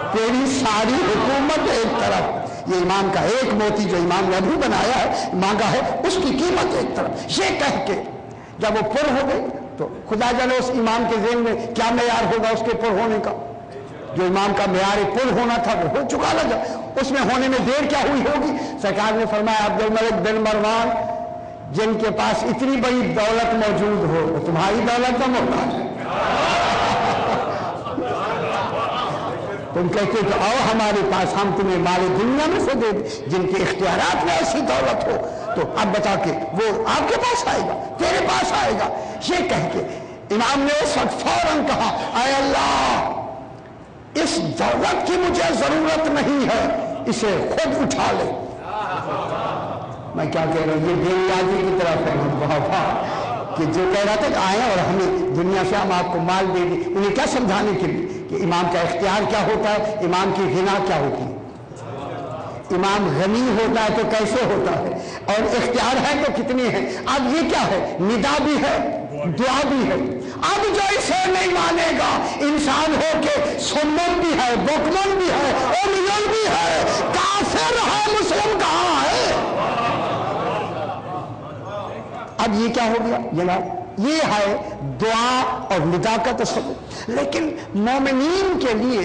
तेरी सारी हुकूमत एक तरफ। ये इमाम का एक मोती जो इमाम ने अभी बनाया है, मांगा है, उसकी कीमत एक तरफ। ये कह के जब वो पुर हो गई तो खुदा जाने उस इमाम के ज़हन में क्या मेयार होगा उसके पुर होने का। जो इमाम का मेयार पुर होना था वो हो चुका ना, जब उसमें होने में देर क्या हुई होगी। सरकार ने फरमाया अब्दुल मलिक बिन मरवान, जिनके पास इतनी बड़ी दौलत मौजूद हो वो तुम्हारी दौलत का मोहताज है। तुम कहते तो आओ हमारे पास, हम तुम्हें माले दुनिया में से दे दें। जिनके इख्तियारात में ऐसी दौलत हो तो अब बता के वो आपके पास आएगा, तेरे पास आएगा। ये कह के इमाम ने उस वक्त फौरन कहा, ऐ अल्लाह, इस दौलत की मुझे जरूरत नहीं है, इसे खुद उठा ले। मैं क्या कह रहा हूं, ये बेनियाजी की तरफ है कि जो कह रहा था कि आए और हमें दुनिया से हम आपको माल दे दें, उन्हें क्या समझाने के लिए कि इमाम का इख्तियार क्या होता है, इमाम की गिना क्या होती है। इमाम गनी होता है तो कैसे होता है, और इख्तियार है तो कितनी है। अब ये क्या है, निदा भी है, दुआ भी है। अब जो इसे नहीं मानेगा, इंसान हो के सुन्नत भी है, बुकमन भी है, उम्मीद भी है, काफिर है, मुस्लिम कहां है। अब ये क्या हो गया जनाब, ये है दुआ और निदा का तस्वुर। लेकिन मोमिनीन के लिए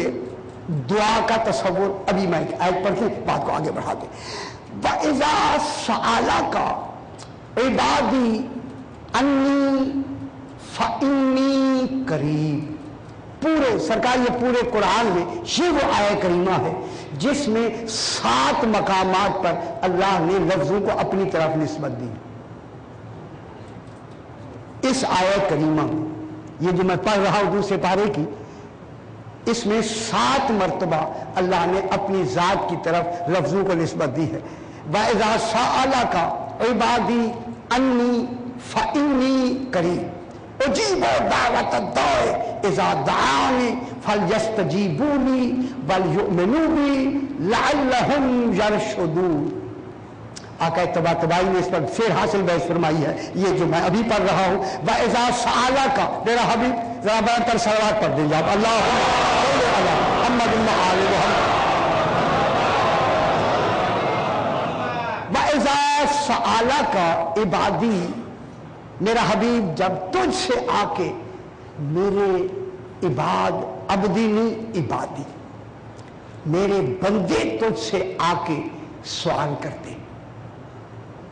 दुआ का तस्वुर, अभी मैं आयत पढ़ के बात को आगे बढ़ा दे। वइज़ा सअला का इबादी अन्नी फइन्नी करीब। पूरे सरकार ये पूरे कुरान में ये वो आयत करीमा है जिसमें 7 मकामात पर अल्लाह ने लफ्जों को अपनी तरफ निस्बत दी। इस आयत करीमा में ये जो मैं पढ़ रहा हूं दूसरे पारे की, इसमें 7 मरतबा अल्लाह ने अपनी जात की तरफ लफ्जों को निस्बत दी है। वइज़ा सअला का इबादी अन्नी फइन्नी करीब उजीबु दावत दाई इज़ा दानी फलयस्तजीबूनी वलयुमिनू बी लअल्लहुम यरशुदून। आका तबातबाई ने इस पर फिर हासिल बहस फरमाई है, ये जो मैं अभी पढ़ रहा हूं। वइज़ा सअला का, मेरा हबीब जरा बराबर सलवात पढ़ दीजिए आप, वइज़ा सअला का इबादी, मेरा हबीब जब तुझसे आके मेरे इबाद अब्दी नी इबादी, मेरे बंदे तुझ से आके सवाल करते।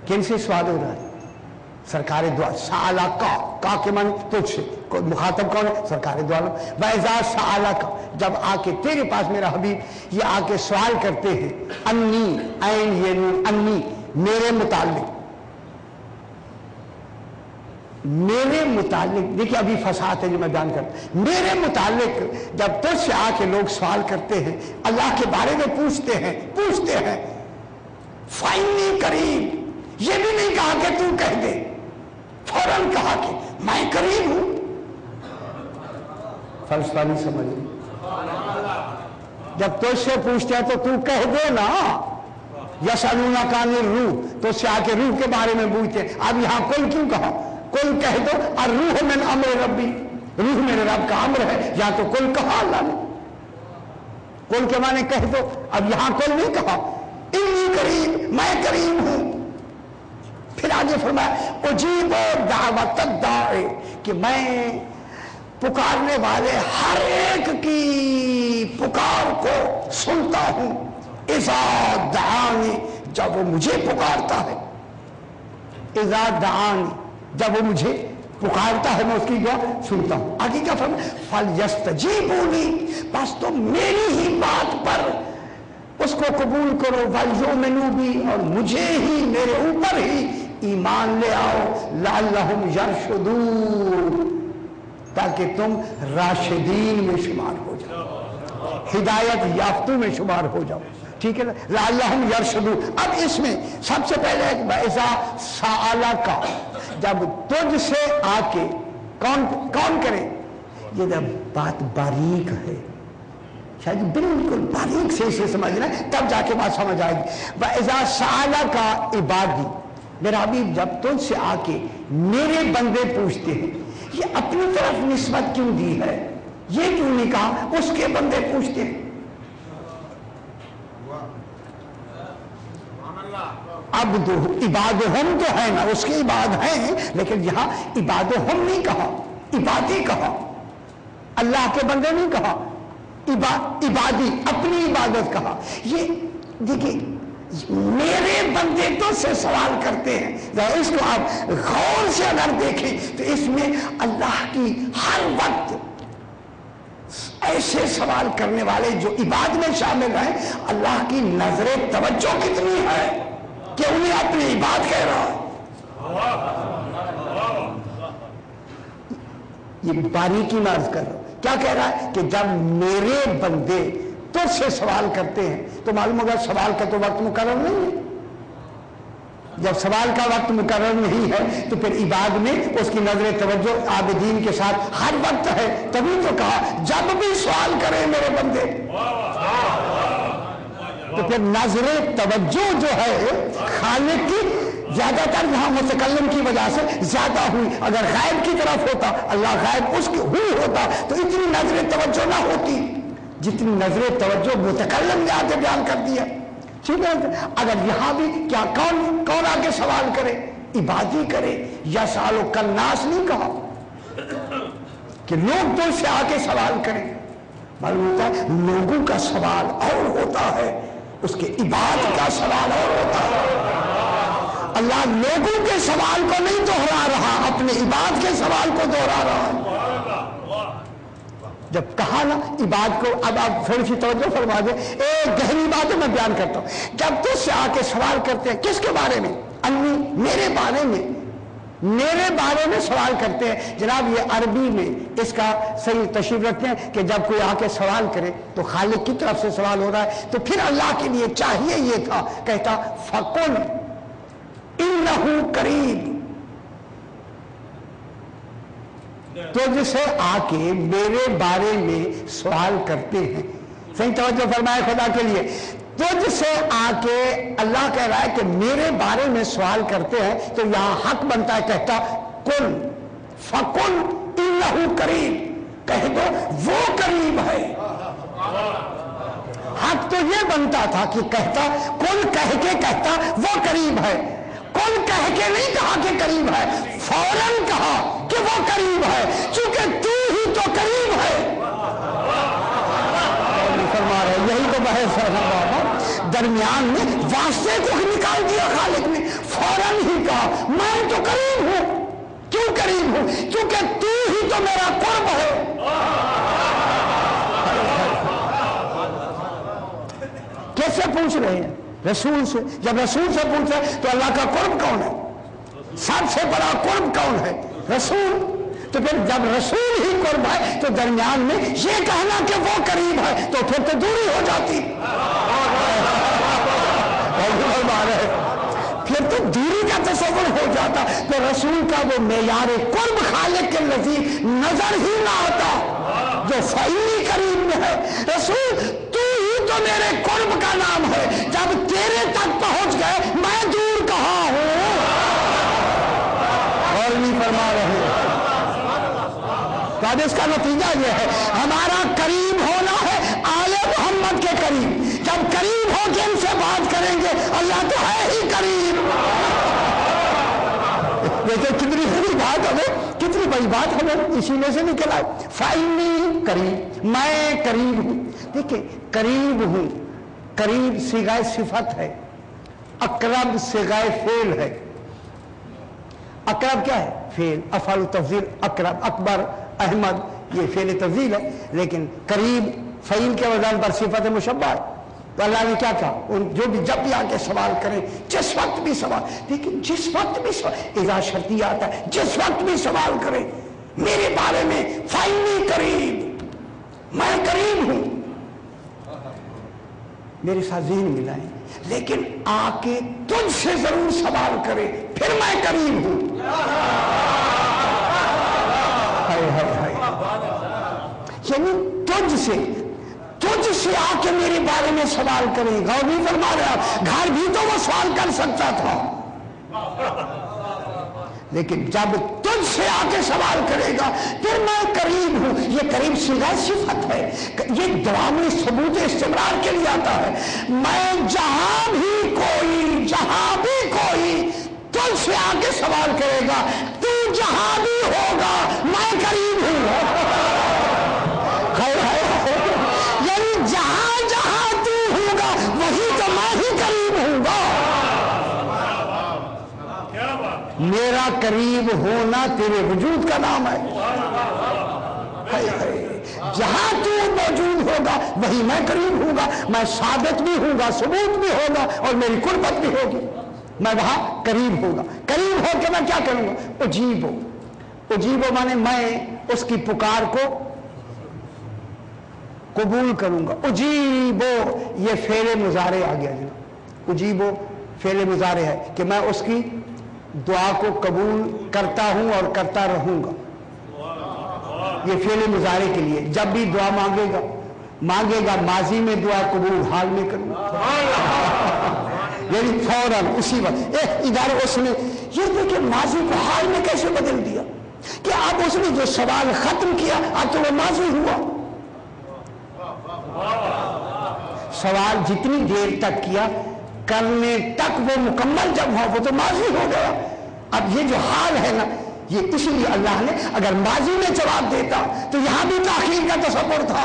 किन से सवाल हो रहा है? सरकार द्वार साला का के माने तुझसे, मुखातब कौन है? सरकार द्वार। वैजा साला का, जब आके तेरे पास मेरा हबीब ये आके सवाल करते हैं, अन्नी ऐन ये अन्नी, मेरे मुतालिक, मेरे मुतालिक, देखिए अभी फसाद है जो मैं बयान करता, मेरे मुतालिक जब तुझसे आके लोग सवाल करते हैं, अल्लाह के बारे में पूछते हैं फाइनी करीब, ये भी नहीं कहा कि तू कह दे, फौरन कहा कि मैं करीब हूं। फलसफा नहीं समझ, जब तुझसे पूछते हैं तो तू कह दे ना, यसअलूना कानिर रूह, तुझसे आके रूह के बारे में पूछते। अब यहां कुल क्यों कहा? कुल कह दो, और रूह मिन अम्र रब्बी, रूह मेरे रब का अम्र है, या तो कुल कहा अल्लाह ने, कुल के माने कह दो। अब यहां कुल नहीं कहा, इन्नी करीब, मैं करीब हूं। फिर आगे फरमाया उजीबो दावत दाए, कि मैं पुकारने वाले हर एक की पुकार को सुनता हूं। इज़ा दानी, जब वो मुझे पुकारता है, इज़ा दानी, जब वो मुझे पुकारता है मैं उसकी दुआ सुनता हूं। आगे क्या फरमाया? फल यस्तजीबूनी, बस तुम मेरी ही बात पर उसको कबूल करो, वल युमिनू भी, और मुझे ही, मेरे ऊपर ही ईमान ले आओ, लअल्लहुम यरशुदून, ताकि तुम राशिदीन में शुमार हो जाओ, हिदायत याफ्तों में शुमार हो जाओ। ठीक है ना? लअल्लहुम यरशुदून। अब इसमें सबसे पहले वैसा साला का, जब तुझसे आके कौन करे, ये जब बात बारीक है, शायद बिल्कुल बारीक से इसे समझना है, तब जाके बात समझ आएगी। वैसा साला का इबादी, मेरा हबीब जब तुझसे आके मेरे बंदे पूछते हैं, ये अपनी तरफ निस्बत क्यों दी है? ये क्यों नहीं कहा उसके बंदे पूछते हैं? अब तो इबाद हम तो है ना, उसके इबाद हैं, लेकिन यहां इबाद हम नहीं कहा, इबादी कहा, अल्लाह के बंदे नहीं कहा, इबादी, अपनी इबादत कहा। ये देखिए, मेरे बंदे तो से सवाल करते हैं, इसको आप गौर से अगर देखें तो इसमें अल्लाह की हर वक्त ऐसे सवाल करने वाले जो इबाद में शामिल हैं, अल्लाह की नजरे तवज्जो कितनी है कि उन्हें अपनी इबाद कह रहा है। ये बारीकी में अर्ज कर रहा हूं, क्या कह रहा है कि जब मेरे बंदे तुझसे सवाल करते हैं, तो मालूम होगा सवाल का तो वक्त मुकर्रर नहीं है। जब सवाल का वक्त मुकर्रर नहीं है तो फिर इबाद में उसकी नजर तवज्जो आबिदीन के साथ हर वक्त है। तभी तो कहा जब भी सवाल करें मेरे बंदे, तो फिर नजर तवज्जो जो है खालिक की ज्यादातर यहां मुतकल्लिम की वजह से ज्यादा हुई। अगर गायब की तरफ होता, अल्लाह गायब उसकी हुई होता, तो इतनी नजर तवज्जो ना होती जितनी नजर तवज्जो मुतकल्लिम ने आके बयान कर दिया। ठीक है, अगर यहां भी क्या कौन आके सवाल करे? इबादी करे। या सालो कन्नास नहीं कहा कि लोग तो से आके सवाल करें। मालूम होता है लोगों का सवाल और होता है, उसके इबाद का सवाल और होता है। अल्लाह लोगों के सवाल को नहीं दोहरा रहा, अपने इबाद के सवाल को दोहरा रहा है। जब कहा ना इबाद को, अब आप थोड़ी सी तवज्जो फरमा दे, एक गहरी बात मैं बयान करता हूं। जब तुझसे आके सवाल करते हैं किसके बारे में? अन्नी, मेरे बारे में सवाल करते हैं। जनाब ये अरबी में इसका सही तशरीफ रखते हैं कि जब कोई आके सवाल करे तो खालिक की तरफ से सवाल हो रहा है, तो फिर अल्लाह के लिए चाहिए ये था, कहता फकुन इन्नहु करीब, तुझसे आके मेरे बारे में सवाल करते हैं। सही तवज्जो फरमाए खुदा के लिए। तुझसे आके अल्लाह कह रहा है कि मेरे बारे में सवाल करते हैं, तो यहां हक बनता है, कहता कुल फकुल इन्नहु करीब, कह दो वो करीब है। हक तो ये बनता था कि कहता कुल कह के कहता वो करीब है, कुल कह के नहीं कहा कि करीब है, फौरन कहा कि वो करीब है, चूंकि तू ही तो करीब है। दरमियान में वास्ते को निकाल दिया खालिक ने, फौरन ही कहा मैं तो करीब हूं। क्यों करीब हूं? क्योंकि तू ही तो मेरा कुर्ब है। कैसे पूछ रहे हैं? रसूल से। जब रसूल से पूछे तो अल्लाह का कुर्ब कौन है? सबसे बड़ा कुर्ब कौन है? रसूल। तो फिर जब रसूल ही कुर्ब है तो दरमियान में ये कहना कि वो करीब है तो फिर तो दूरी हो जाती, फिर तो दूरी का तस्वुर हो जाता। तो रसूल का वो मेयार कुर्ब खालिक के नजदीक नजर ही ना आता जो फैली करीब में है। रसूल तू ही तो मेरे कुर्ब का नाम है, जब तेरे तक पहुंच गए मैं दूर कहां हूं? और नहीं फरमा रहे। तो इसका नतीजा यह है हमारा करीब होना है आले मोहम्मद के करीब। जब करीब हो के इनसे बात करेंगे, अल्लाह तो है ही करीब। देखिए कितनी बड़ी बात हमें, कितनी बड़ी बात हमें इसी में से निकला। फाइनी करीब, मैं करीब हूं। देखिए करीब हूं, करीब सिगाए सिफत है, अकरब सिगाए फेल है। अकरब क्या है? फेल, अफाल तफजील, अकरब, अकबर, अहमद, ये फेल तफजील है। लेकिन करीब फ़ईल के वज़न पर सिफत मुशब्बा है। तो अल्लाह ने क्या कहा? उन जो भी जब भी आके सवाल करें, जिस वक्त भी सवाल, लेकिन जिस वक्त भी सवाल, इज़ा शर्ती आता है, जिस वक्त भी सवाल करें मेरे बारे में, फ़ईनी करीब, मैं करीब हूं, मेरे साथ ज़हन मिलाएं। लेकिन आके तुझसे जरूर सवाल करे, फिर मैं करीब हूं। यानी तुझसे आके मेरे बारे में सवाल करे। गौर नहीं फरमा रहे आप? घर भी तो वो सवाल कर सकता था, लेकिन जब तुझसे आके सवाल करेगा फिर मैं करीब हूं। ये करीब सिगा सिफत है, ये दुआ में सबूत इस्तिमरार के लिए आता है। मैं जहां भी कोई तुझसे आके सवाल करेगा, तू जहां भी होगा मैं करीब हूं। यानी जहां जहां तू होगा वही तो मैं ही करीब हूंगा। मेरा करीब होना तेरे वजूद का नाम है। जहां तू मौजूद होगा वही मैं करीब होगा, मैं साबित भी होगा, सबूत भी होगा और मेरी कुर्बत भी होगी। मैं वहां करीब होगा। करीब होकर मैं क्या करूंगा? उजीबो माने मैं उसकी पुकार को कबूल करूंगा। उजीबो ये फेले मुजारे आ गया जी। उजीबो फेले मुजारे है कि मैं उसकी दुआ को कबूल करता हूं और करता रहूंगा। ये फेले मुजारे के लिए जब भी दुआ मांगेगा माजी में दुआ कबूल हाल में करूंगा, यानी फौरन उसी वक्त। इधर उसने ये देखिए माजी को हाल में कैसे बदल दिया कि अब उसने जो सवाल खत्म किया अब तो वो माजी हुआ। सवाल जितनी देर तक किया करने तक वो मुकम्मल जब हुआ वो तो माजी हो गया। अब ये जो हाल है ना, ये इसलिए अल्लाह ने अगर माजी में जवाब देता तो यहां भी ताखीर का तसव्वुर था।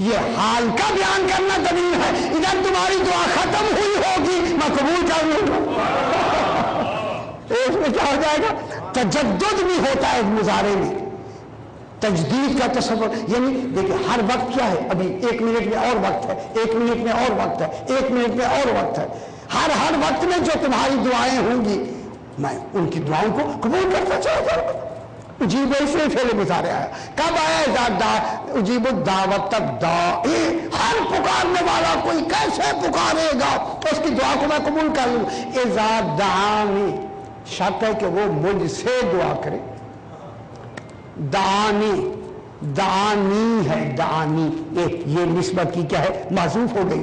ये हाल का बयान करना दलील है। इधर तुम्हारी दुआ खत्म हुई होगी मैं कबूल कर लूंगा। इसमें क्या हो जाएगा? तजद्दुद भी होता है मुजारे में, तजदीद का तसव्वुर। यानी देखिए हर वक्त क्या है, अभी 1 मिनट में और वक्त है, 1 मिनट में और वक्त है, 1 मिनट में और वक्त है। हर वक्त में जो तुम्हारी दुआएं होंगी मैं उनकी दुआओं को कबूल करता चला जाऊंगा। उजीब इसलिए फेले मुजारे आया। कब आया? उजीब दावत तक दाए, हर पुकारने वाला कोई कैसे पुकारेगा उसकी दुआ को मैं कबूल कर लूं। इज़ा दानी, शर्त है कि वो मुझसे दुआ करे। दानी है, दानी ये निस्बत की क्या है? माजूफ हो गई।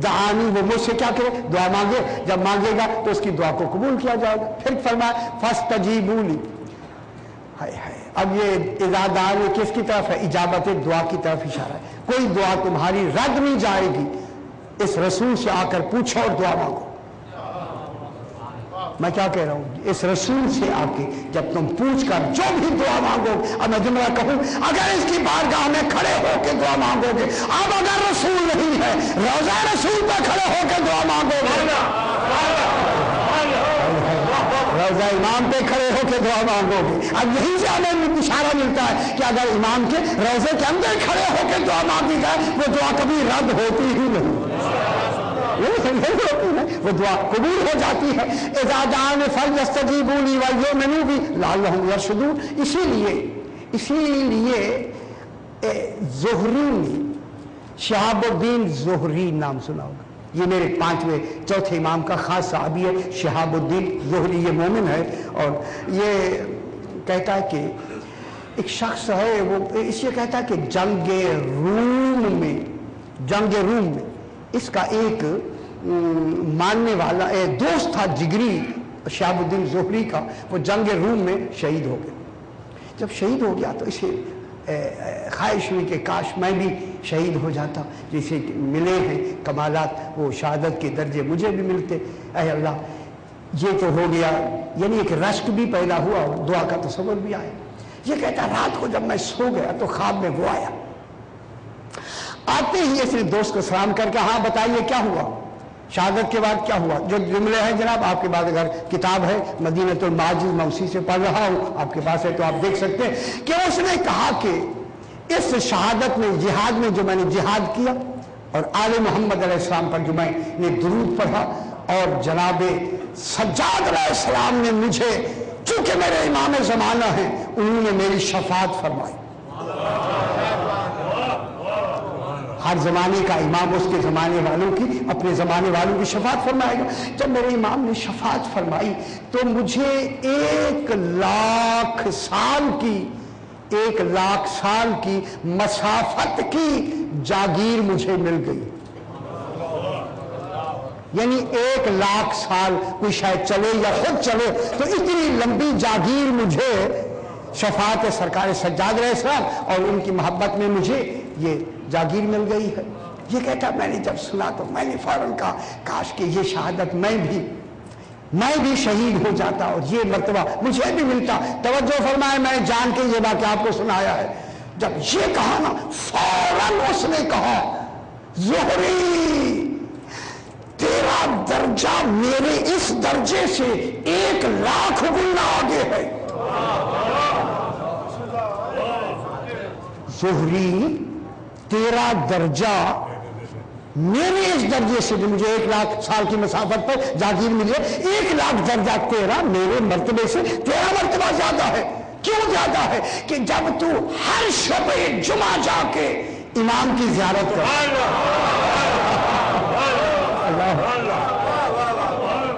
दानी वो मुझसे क्या करे? दुआ मांगे, जब मांगेगा तो उसकी दुआ को कबूल किया जाएगा। फिर फरमाया फस्तजीबूली। हाय अब ये इजादार किसकी तरफ है? इजाबत दुआ की तरफ इशारा है। कोई दुआ तुम्हारी रद्द नहीं जाएगी। इस रसूल से आकर पूछो और दुआ मांगो। मैं क्या कह रहा हूं, इस रसूल से आके जब तुम पूछ कर जो भी दुआ मांगो, अब मैं जुमला कहूं, अगर इसकी बारगाह में खड़े होकर दुआ मांगोगे, अब अगर रसूल नहीं है, रोजा रसूल पर खड़े होकर दुआ मांगोगे, रोजा इमाम पे खड़े होकर दुआ मांगोगे। अब यहीं से हमें इशारा मिलता है कि अगर इमाम के रोजे के अंदर खड़े होकर दुआ मांगी जाए, वो दुआ कभी रद्द होती ही नहीं, वो दुआ कबूल हो जाती है। इज़ादान फलयस्तजीबूली वयुमिनू बी लअल्लहुम यरशुदून। इसीलिए ज़ुहरी ने, शहाबुद्दीन ज़ुहरी नाम सुना होगा, ये मेरे चौथे इमाम का खास सहाबी है शहाबुद्दीन ज़ुहरी। ये मोमिन है और ये कहता है कि एक शख्स है, वो इसलिए कहता है कि जंग रूम में इसका एक मानने वाला दोस्त था जिगरी, शहाबुद्दीन ज़ुहरी का, वो जंग रूम में शहीद हो गया। जब शहीद हो गया तो इसे ख्वाहिश हुई कि काश मैं भी शहीद हो जाता, जिसे मिले हैं कमालात, वो शहादत के दर्जे मुझे भी मिलते। ऐ अल्लाह, ये तो हो गया, यानी एक रश्क भी पैदा हुआ और दुआ का तसव्वुर भी आया। ये कहता रात को जब मैं सो गया तो ख्वाब में वो आया। आते ही इसने दोस्त को सलाम करके, हाँ बताइए क्या हुआ, शहादत के बाद क्या हुआ। जो जुमले हैं जनाब, आपके पास अगर किताब है मदीनतुल माजिद, मैं उसी से पढ़ रहा हूँ, आपके पास है तो आप देख सकते हैं कि उसने कहा कि इस शहादत में, जिहाद में जो मैंने जिहाद किया और आले मोहम्मद अलैहिस्सलाम पर जो मैंने दुरूद पढ़ा, और जनाबे सज्जाद अलैहिस्सलाम ने मुझे, चूंकि मेरे इमाम ज़माना है, उन्होंने मेरी शफाअत फरमाई। हर जमाने का इमाम उसके जमाने वालों की, अपने जमाने वालों की शफाअत फरमाएगा। जब मेरे इमाम ने शफाअत फरमाई तो मुझे 1,00,000 साल की मसाफत की जागीर मुझे मिल गई। यानी 1,00,000 साल कोई शायद चले या खुद चले तो इतनी लंबी जागीर मुझे शफाअत सरकार सज्जाद अलैहिस्सलाम और उनकी मोहब्बत में मुझे ये जागीर मिल गई है। ये कहता मैंने जब सुना तो मैंने फौरन कहा काश कि ये शहादत मैं भी शहीद हो जाता और ये मर्तबा मुझे भी मिलता। तवज्जो फरमाए, मैं जान के ये बात आपको सुनाया है। जब ये कहा ना, फौरन उसने कहा ज़ुहरी तेरा दर्जा मेरे इस दर्जे से 1,00,000 गुना आगे है। ज़ुहरी तेरा दर्जा मेरे इस दर्जे से, जो मुझे 1,00,000 साल की मसाफत पर जागीर मिली है, 1,00,000 दर्जा तेरा मेरे मर्तबे से तेरा मर्तबा ज्यादा है। क्यों ज्यादा है? कि जब तू हर शबे जुमा जाके इमाम की ज़ियारत कर,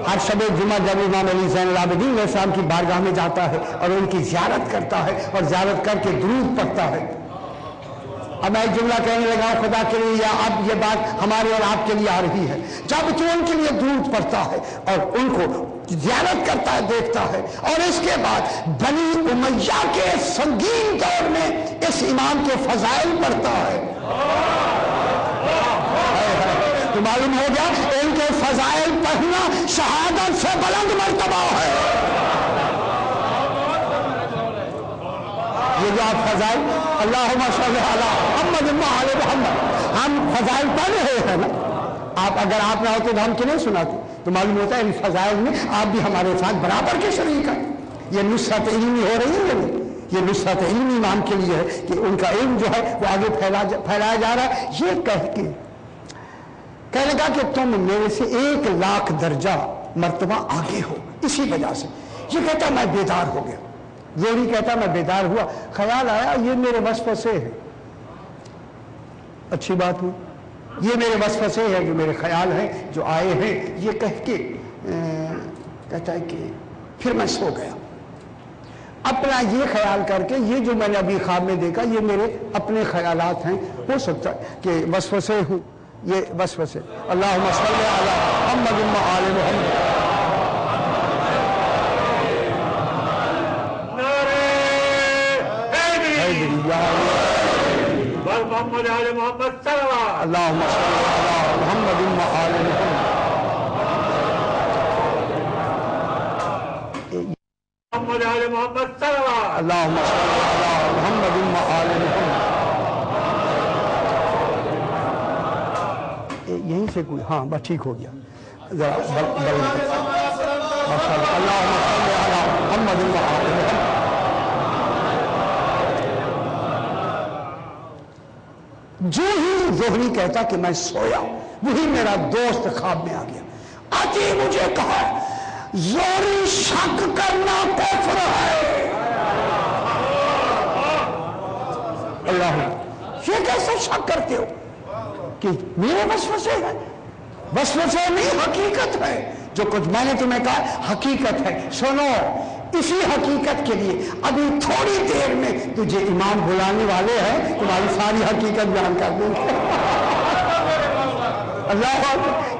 हर शबे जुमा जब इमाम अली ज़ैनुल आबिदीन अलैहिस्सलाम की बारगाह में जाता है और उनकी ज़ियारत करता है और ज़ियारत करके दुरूद पढ़ता है। अब मैं जुमला कहने लगा खुदा के लिए, या अब ये बात हमारे और आपके लिए आ रही है। जब तू उनके लिए दुरूद पढ़ता है और उनको ज़ियारत करता है, देखता है, और इसके बाद बनी उमैया के संगीन दौर में इस इमाम के फजाइल पढ़ता है, तो मालूम हो गया इनके फजाइल पढ़ना शहादत से बुलंद मर्तबा है। ये जो आप फजाइल, अल्लाहुम्मा सल्ली अला मुहम्मद व आले मुहम्मद, हम फजाइल पढ़ रहे हैं ना, आप अगर आप ना होते तो हम क्यों नहीं सुनाते? तो मालूम होता है इन फजाइल में आप भी हमारे साथ बराबर के शरीक हैं। ये नुसरत इल्मी हो रही है, ये नुसरत इल्मी इमाम के लिए है कि उनका इल्म जो है वो आगे फैलाया जा रहा है। ये कहने लगा कि तुम मेरे से 1,00,000 दर्जा मर्तबा आगे हो, इसी वजह से। ये कहता मैं बेदार हो गया। ज़ुहरी कहता मैं बेदार हुआ, ख्याल आया ये मेरे वस्फ़ से है। अच्छी बात हुई, ये मेरे वस्फ़ से है, जो मेरे ख्याल हैं जो आए हैं। ये कह के कहता है कि फिर मैं सो गया, अपना ये ख्याल करके ये जो मैंने अभी ख्वाब में देखा ये मेरे अपने ख्यालात हैं। हो सकता है कि वस्फ़ से हूँ, ये वस्फ़ से। अल्लाहुम्मा सल्ली अला मुहम्मद व आले मुहम्मद। मोहम्मद आले मोहम्मद सल्लल्लाहु अल्लाहुम्मा सल्ली अला मुहम्मद व आले मुहम्मद। محمد आल मोहम्मद सल्लल्लाहु अल्लाहुम्म सल्लि अला मुहम्मद व आल मुहम्मद। यहीं से कोई, हाँ बस ठीक हो गया, जरा माशाअल्लाह। अल्लाहुम्म सल्लि अला मुहम्मद व आल मुहम्मद। जो ही ज़ोहरी कहता कि मैं सोया, वही मेरा दोस्त ख्वाब में आ गया। आते ही मुझे कहा ज़ोहरी शक करना कुफ्र है। अल्लाह, ये कैसे शक करते हो कि मेरे वसवसे है? वसवसे नहीं, हकीकत है। जो कुछ मैंने तुम्हें कहा हकीकत है। सुनो, इसी हकीकत के लिए अभी थोड़ी देर में तुझे इमाम बुलाने वाले हैं, तुम्हारी सारी हकीकत बयान कर देंगे। अल्लाह,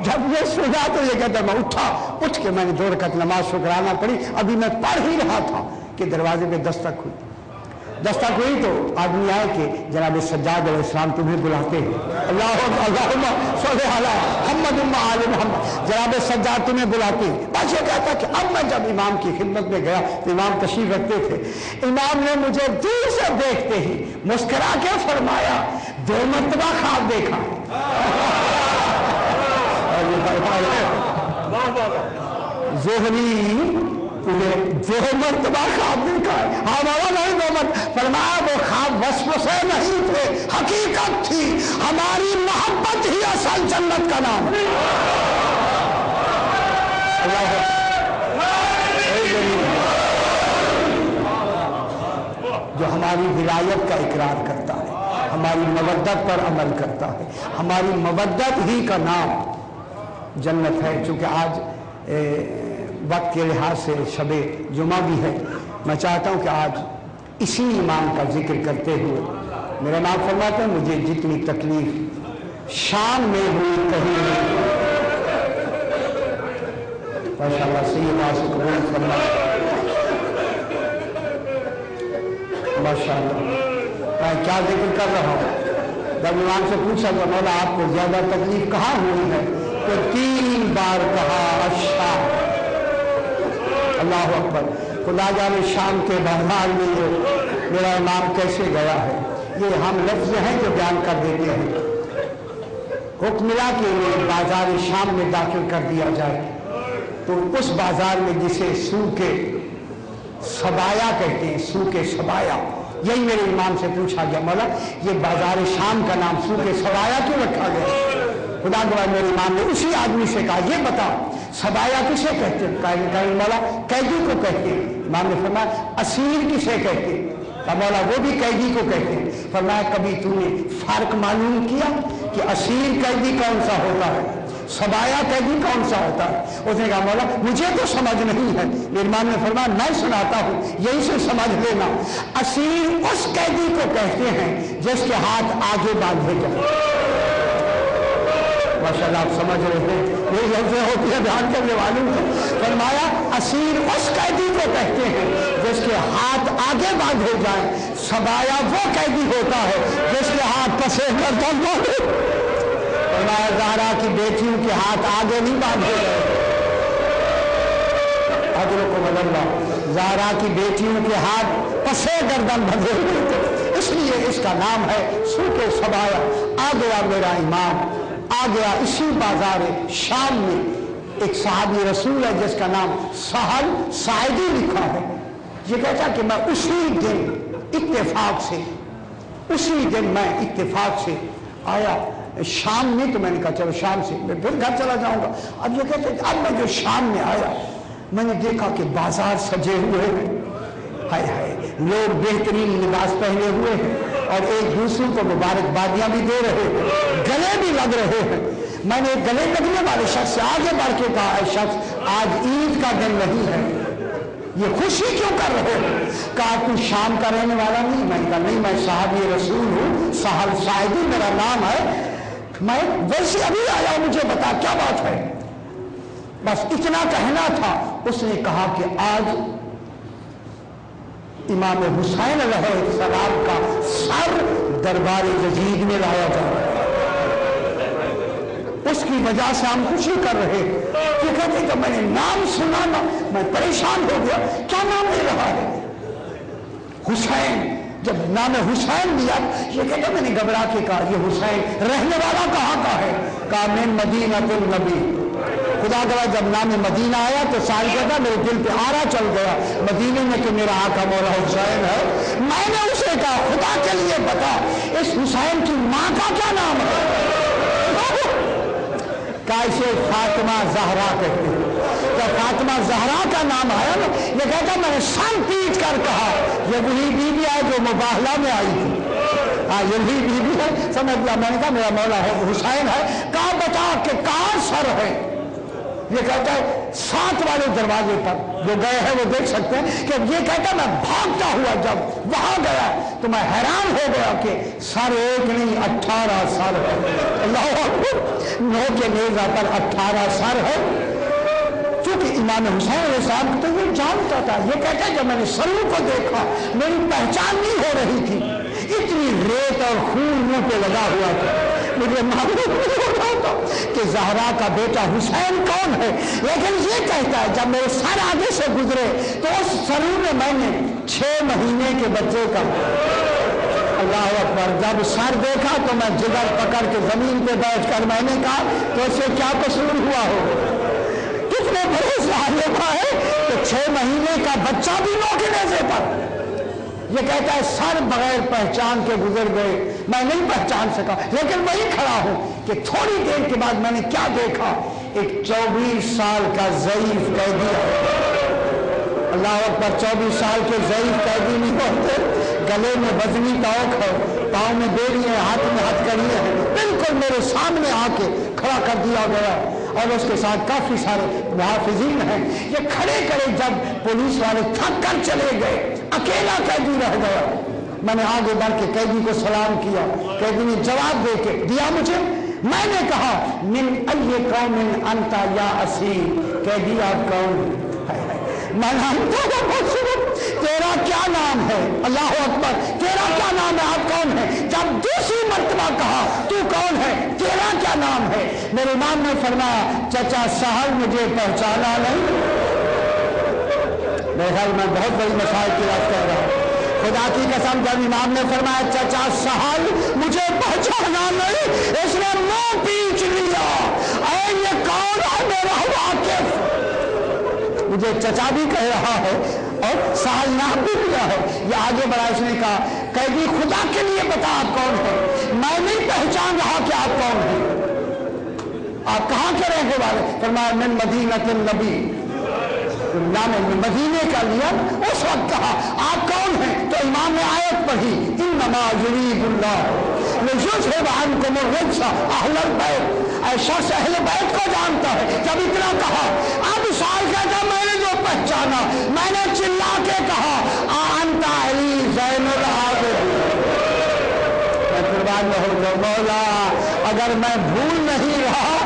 जब ये सुना तो ये कहता मैं उठा, उठ के मैंने 2 रकात नमाज शुक्राना पढ़ी। अभी मैं पढ़ ही रहा था कि दरवाजे पे दस्तक हुई। दस्तक हुई तो आदमी आए कि जनाब सज्जाद अलैहिस्सलाम तुम्हें बुलाते हैं। अल्लाहुम्मा सल्लि अला मुहम्मद व आल मुहम्मद। जनाब सज्जाद तुम्हें बुलाते हैं। बस ये कहता कि अब मैं जब इमाम की खिदमत में गया तो इमाम तशरीफ रखते थे। इमाम ने मुझे दूर से देखते ही मुस्कुरा के फरमाया 2 मरतबा ख्वाब देखा। ज़ोहरी तूने 2 मरतबा ख्वाब देखा है? हाँ बाबा, नहीं 2 मरतबा। फरमाया वो ख्वाब वसवसे नहीं थे, हकीकत थी। हमारी मोहब्बत ही असल जन्नत का नाम है। जो हमारी विलायत का इकरार करता है, हमारी मवद्दत पर अमल करता है, हमारी मवद्दत ही का नाम जन्नत है। चूँकि आज वक्त के लिहाज से शबे जुमा भी है, मैं चाहता हूँ कि आज इसी इमाम का जिक्र करते हुए मेरा नाम फरमाते हैं मुझे जितनी तकलीफ शाम में हुई कहीं नहीं। माशाअल्लाह सैयद आशिक कबूल फरमा। माशाअल्लाह, मैं क्या जिक्र कर रहा हूँ। जब इमाम से पूछा गया मौला आपको ज्यादा तकलीफ कहाँ हुई है, तो 3 बार कहा अच्छा। अल्लाह अकबर। खुदा जाने शाम के बाजार में ये मेरा इमाम कैसे गया है। ये हम लफ्ज़ हैं जो बयान कर देते हैं। हुक्म मिला कि बाजार शाम में दाखिल कर दिया जाए, तो उस बाजार में जिसे सूके सबाया कहते हैं, सूके सबाया, यही मेरे इमाम से पूछा गया मौला ये बाजार शाम का नाम सूके सबाया क्यों रखा गया? खुदा गवाह मेरे इमाम ने उसी आदमी से कहा ये बताओ सबाया किसे कहते हैं? मौला कैदी को कहते हैं। इमाम ने फरमाया असीर किसे कहते हैं? मौला वो भी कैदी को कहते हैं। फरमाया कभी तूने फर्क मालूम किया कि असीर कैदी कौन सा होता है, सबाया कैदी कौन सा होता है? उसने कहा मौला मुझे तो समझ नहीं है। इमाम ने फरमाया मैं सुनाता हूँ, यही से समझ लेना। असीर उस कैदी को कहते हैं जिसके हाथ आगे बांधे जाए। माशाअल्लाह आप समझ रहे हैं, ये लफ्ज़ें होती है ध्यान करने वालों को। फरमाया असीर उस कैदी को कहते हैं जिसके हाथ आगे बांधे जाए, सबाया वो कैदी होता है जिसके हाथ पसे गर्दन बांधे। फरमाया ज़हरा की बेटियों के हाथ आगे नहीं बांधे गए। अजरकुम अल्लाह, ज़हरा की बेटियों के हाथ पसे गर्दन बंधे हुए थे, इसलिए इसका नाम है सूके सबाया। आ गया मेरा इमाम, आ गया इसी बाजार शाम में एक सहाबी रसूल है जिसका नाम सहल साइदी लिखा है। ये कहता कि मैं उसी दिन इत्तेफाक से आया शाम में। तो मैंने कहा चलो शाम से मैं फिर घर चला जाऊंगा। अब ये कहते अब मैं जो शाम में आया मैंने देखा कि बाजार सजे हुए हैं, हाय हाय, लोग बेहतरीन लिबास पहने हुए हैं और एक दूसरे को मुबारकबादियां भी दे रहे हैं, गले भी लग रहे हैं। मैंने गले लगने वाले शख्स से आगे बढ़ के कहा शख्स आज ईद का दिन नहीं है, ये खुशी क्यों कर रहे हो? कहा तू शाम का रहने वाला नहीं? मैंने कहा नहीं, मैं साहबी रसूल हूँ, सहल साइदी मेरा नाम है, मैं वैसे अभी आया, मुझे बता क्या बात है? बस इतना कहना था। उसने कहा कि आज इमाम हुसैन अलैहिस्सलाम का सर दरबार यजीद में लाया जा रहा है, उसकी तेरी वजह से हम खुशी कर रहे। ये कहते जब मैंने नाम सुना ना मैं परेशान हो गया, क्या नाम ले रहा है? हुसैन। जब नाम हुसैन दिया ये कहते मैंने घबरा के कहा ये हुसैन रहने वाला कहाँ का है? कहा मैं मदीना तुल नबी। खुदा गवा जब नाम मदीना आया तो साल कहता मेरे दिल पे आरा चल गया, मदीने में तो मेरा आका मौला हुसैन है। मैंने उसे कहा खुदा के लिए बता इस हुसैन की माँ का क्या नाम है? कैसे फातिमा जहरा कहते हैं। जब फातिमा जहरा का नाम आया ना ये कहता मैंने सर पीट कर कहा ये वही बीबी है जो मुबाहला में आई थी। हाँ ये वही बीबी है, समझ लिया। मैंने कहा मेरा मौला है हुसैन है। कहा बता के कहाँ सर है? ये कहता है 7 वाले दरवाजे पर, जो गए हैं वो देख सकते हैं कि ये कहता मैं भागता हुआ जब वहां गया तो मैं हैरान हो गया कि सर एक नहीं 18 सर है। अल्लाह अकबर। 9 के नेज़ा पर 18 सर है। क्योंकि इमाम हुसैन साहब तो ये जानता था। ये कहता है जब मैंने सरू को देखा मेरी पहचान नहीं हो रही थी, इतनी रेत और खून मुंह पे लगा हुआ था, मुझे मालूम नहीं हो रहा था कि ज़हरा का बेटा हुसैन कौन है। लेकिन ये कहता है जब मेरे सर आगे से गुजरे तो उस सरू में मैंने 6 महीने के बच्चे का, अल्लाह अकबर, जब सर देखा तो मैं जिगर पकड़ के जमीन पे बैठकर मैंने कहा तो उससे क्या कसूर हुआ हो? कितने बड़े साहिबा है तो 6 महीने का बच्चा भी नौके नेज़े पर। ये कहता है सर बगैर पहचान के गुजर गए, मैं नहीं पहचान सका। लेकिन वही खड़ा हूं कि थोड़ी देर के बाद मैंने क्या देखा, एक 24 साल का ज़ईफ कैदी। अल्लाह अकबर। 24 साल के ज़ईफ कैदी नहीं होते, गले में वजनी तौक है, पाँव में बेड़ी है, हाथ में हथकड़ी है, बिल्कुल मेरे सामने आके खड़ा कर दिया गया और उसके साथ काफी सारे मुहाफिजीन हैं। ये खड़े खड़े जब पुलिस वाले थक कर चले गए अकेला कैदी रह गया। मैंने आगे बढ़ के कैदी को सलाम किया, कैदी ने जवाब दे के दिया मुझे। मैंने कहा मिन अय्य कौमिन अंता या असीर, कैदी आप कौन? तेरा क्या नाम है? अल्लाह अकबर। तेरा क्या नाम है? आप कौन है? जब दूसरी मर्तबा कहा तू कौन है, तेरा क्या नाम है? मेरे इमाम ने फरमाया चचा सहल मुझे पहचाना नहीं। मेरे ख्याल में बहुत बड़ी मसाइल की बात कह रहा हूं। खुदा की कसम जब इमाम ने फरमाया चचा सहल मुझे पहचाना नहीं, इसने मुंह पीछ लिया। अरे ये कौन है मेरा वाकिफ? मुझे चचा भी कह रहा है और सहल नाम भी दिया है। ये आगे बढ़ा, इसने कहा कैदी खुदा के लिए बता आप कौन है? मैं नहीं पहचान रहा कि आप कौन है, आप कहाँ के रहने वाले? फरमाया मैं मदीनतुन नबी, नाम मदीने का लिया। उस वक्त कहा आप कौन हैं? तो इमाम ने आयत पढ़ी इन्नमा युरीदुल्लाह लियुज़हिब अन्कुम अर्रिज्स अहलल बैत। ऐसा अहले बैत को जानता है। जब इतना कहा अब साल कहता मैंने जो पहचाना, मैंने चिल्ला के कहा अंता अली ज़ैनुल आबिदीन। मैं कुर्बान हो जाऊं मौला, अगर मैं भूल नहीं रहा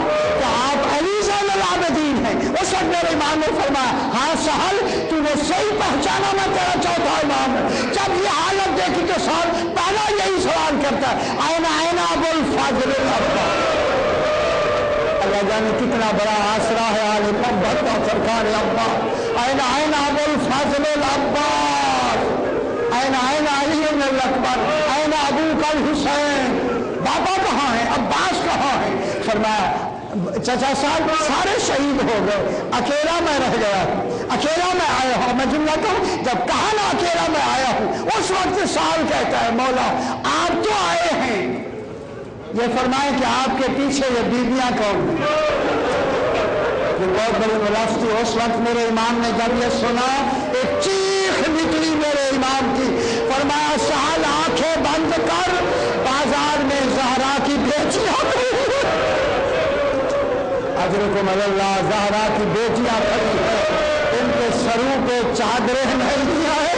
तो आप अली ज़ैनुल आबिदीन हैं। उस वक्त मेरे इमाम ने फरमाया हाँ सहल तूने सही पहचाना, मैं तेरा चौथा इमाम हूं। जब ये हालत देखी तो साहब पहला यही सवाल करता है आयना आयना अबुल फाज़िल अब्बास। अल्लाह जाने कितना बड़ा आसरा है आले मोहब्बत का सरकार अब्बास। आयना आयना अबुल फाज़िल अब्बास, आयना आयना अली इब्न अकबर, आयना अबू कल हुसैन। बाबा कहाँ है, अब्बास कहाँ है? फरमाया चचा साहब सारे शहीद हो गए, अकेला मैं रह गया हूँ, अकेला मैं आया हूँ। मैं जुमला कहूँ जब कहा ना अकेला मैं आया हूँ, उस वक्त साल कहता है मौला आप तो आए हैं, ये फरमाए कि आपके पीछे ये बीबियां कौन है? ये बहुत बड़ी मुलाफती। उस वक्त मेरे इमाम ने जब ये सुना एक चीख निकली मेरे इमाम की। फरमाया सहल आंखें बंद कर, बाजार में ज़हरा की बेटियां अजरकुम अल्लाह, ज़हरा की बेटियां खड़ी है, इनके सरू पे चादरें नहीं है,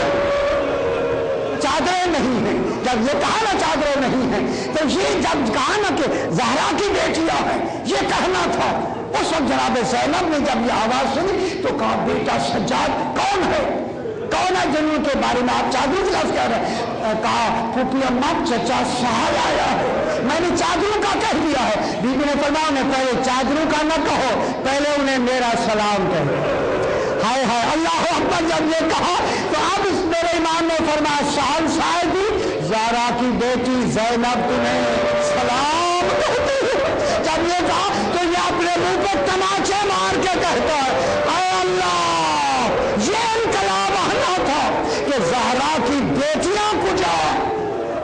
चादरें नहीं है। जब ये कहा ना चादरें नहीं है तो ये जब कहा ना कि ज़हरा की बेटियां हैं ये कहना था। उस वक्त जनाब ज़ैनब ने जब ये आवाज सुनी तो कहा बेटा सज्जाद कौन है? کون ہے جنوں کے بارے میں آپ چادروں کے لفظ کہہ رہے ہیں؟ کہا پھوپھی اماں چچا سہل آیا ہے، میں نے چادروں کا کہہ دیا ہے۔ بی بی نے فرمایا انہیں پہلے چادروں کا نہ کہو، پہلے انہیں میرا سلام کہو۔ ہائے ہائے اللہ اکبر، جب یہ کہا تو اب اس میرے امام نے فرمایا سہل صاحبی زہرا کی بیٹی زینب تمہیں سلام کہتی ہے۔ جب یہ کہا تو یہ اپنے منہ پہ تماچے مار کے کہتا ہے اے اللہ، یہ انقلاب آنا تھا کہ زہرا کی بیٹیاں کو جا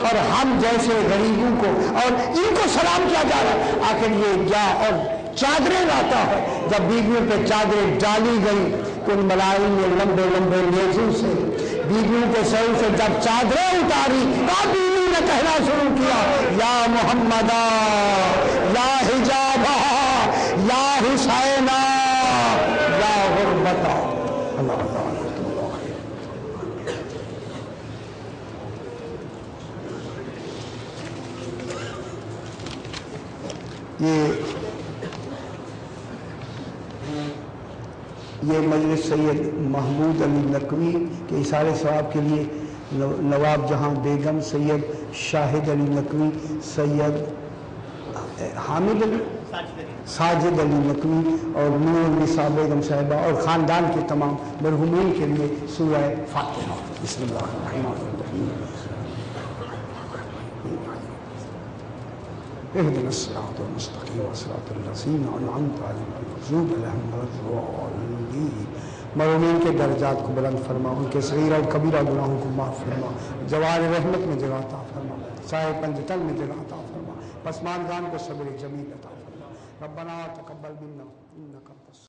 اور ہم جیسے غریبوں کو اور ان کو سلام کیا جا رہا ہے۔ آخر یہ کیا اور چادریں لاتا ہے۔ جب بیویوں پہ چادریں ڈالی گئی تو ان ملائی نے لمبے لمبے نیزوں سے بیویوں کے سر سے جب چادریں اتاری تو بیوی نے کہنا شروع کیا یا محمدہ یا حجابہ یا حسینہ یا غربتہ۔ اللہ اللہ یہ مجلس سید محمود علی نقوی کے اثار ثواب کے لیے نواب جہاں بیگم، سید شاہد علی نقوی، سید حامد علی، ساجد علی نقوی اور نور نساء بیگم صاحبہ اور خاندان کے تمام مرحومین کے لیے سورہ فاتحہ۔ بسم اللہ الرحمن الرحیم۔ اهدنا الصراط المستقيم صراط الذين أنعمت عليهم غير المغضوب عليهم ولا الضالين۔ مرحومین کے درجات کو بلند فرما، ان کے صغیرہ اور کبیرہ گناہوں کو معاف فرما، جوار رحمت میں جگہ عطا فرما، سائے پنجتن میں جگہ عطا فرما، پسماندگان کو صبر جمیل عطا فرما۔ ربنا تقبل منا انک